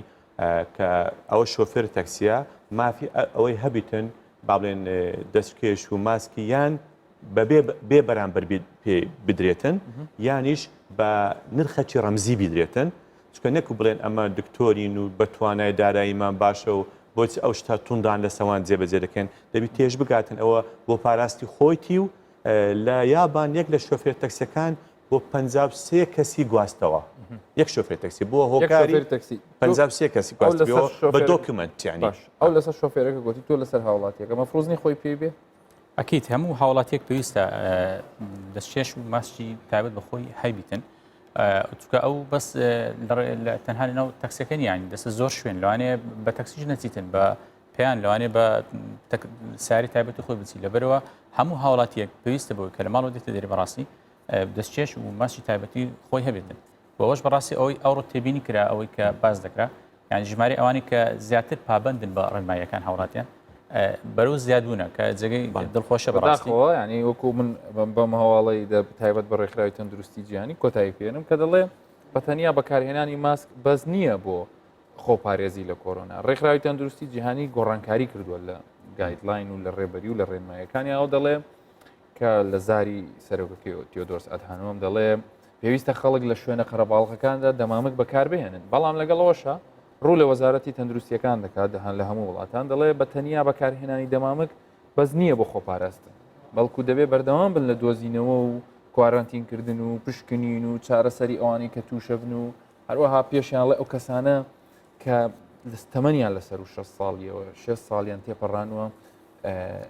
کە ئەوە شۆفێر تەکسیە مافی ئەوەی هەبیتن با بڵێن دەستکێش و ماسکی یان بێ بەرامبەر پێ بدرێتن یانیش بە نرخەکی ڕەمزی بدرێتن چکە نەکو بڵێن ئەمە دکتۆرین و بەتوانای داراییمان باشە و بۆچی ئەو شتا توندان لە سەوان جێبەجێ دەکەن دەبی تێژ بگاتن ئەوە بۆ پاراستی خۆیتی و لە یابان یەک لە شۆفێر تەکسیەکان بۆ 53 کەسی گواستەوە یەک شۆفێر تەکسی بۆ هۆکاری 53 کەسی گواستەوە بە دۆکمنتیانی ئەو لەسەر شۆفێرەکە گوتی تۆ لەسەر هاوڵاتیەکە مەفرۆزنی خۆی پێ بێ ئەکییت هەموو هاوڵاتیەک پێویستە دەستچێش و ماسکی تایبەت بەخۆی هەیبیتن چکە ئەو بەس تەنها لەناو تەکسەکەنی ینی دەستە زۆر شوێن لەوانەیە بە تەکسیش نەچیتن بە پێیان لەوانێ بە ساری تایبەتی خۆی بچی لەبەرەوە هەموو هاوڵاتیەک پێویستە بەوەی کە لە ماڵەوە دێتە دەری بەڕاستی دەستچێش و ماسی تایبەتی خۆی هەبێتن بۆەوەش بەڕاستی ئەوەی ئەوڕۆ تێبینی کرا ئەوەی کە باز دەکرا یان ژمارە ئەوانی کە زیاتر پابندن بە ڕێنماییەکان هاوڵاتیان بەرەو زیادبوونە کە جێگەی دڵخۆشە بەڕاستیەوە ینی وەکو من بەم هەواڵی تایبەت بە ڕێکخراوی تەندروستی جیهانی کۆتایی پێێنم کە دەڵێ بەتەنیا بەکارهێنانی ماسک بەس نییە بۆ خۆپارێزی لە کۆرۆنا ڕێکخراوی تەندروستی جیهانی گۆڕانکاری کردووە لە گایدلاین و لە ڕێبەری و لە ڕێنمایەکانی ئەو دەڵێ کە لە زاری سەرۆکەکەی تیۆدۆرس ئەدهانۆم دەڵێ پێویستە خەڵک لە شوێنە قەرەباڵغەکاندا دەمامک بەکاربهێنن بەڵام لەگەڵەوەشە ڕوو لە وەزارەتی تەندروستیەکان دەکات دەهان لە هەموو وڵاتان دەڵێ بە تەنیا بەکارهێنانی دەمامک بەس نییە بۆ خۆپاراستن بەڵکو دەبێت بەردەوام بن لە دۆزینەوە و کوارانتینکردن و پشکنین و چارەسەری ئەوانی کە تووشەبن و هەروەها پێشیان لە ئەو کەسانە کە تەمەنیان لەسەر و 6 ساڵیەوە 6 ساڵیان تێپەڕانوە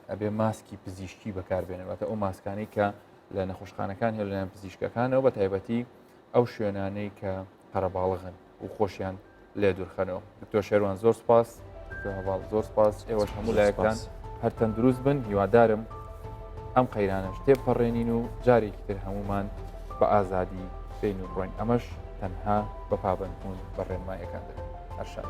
ئەبێ ماسکی پزیشکی بەکاربێنێتە ئەو ماسکانی کە لە نەخۆشخانەکان هێ لەلایەن پزیشکەکانەوە بە تایبەتی ئەو شوێنانەی کە قەرەباڵغن و خۆشیان لێ دوورخەنەوە دکتۆر شێروان زۆر سپاس زۆر سپاس ئێوەش هەموو لایەکان هەر تەندروست بن هیوادارم ئەم قەیرانەش تێپەڕێنین و جارێکی تر هەمومان بە ئازادی بین و بڕۆین ئەمەش تەنها بە پابندبوون بە ڕێنمایەکان دەبێت هەر شاد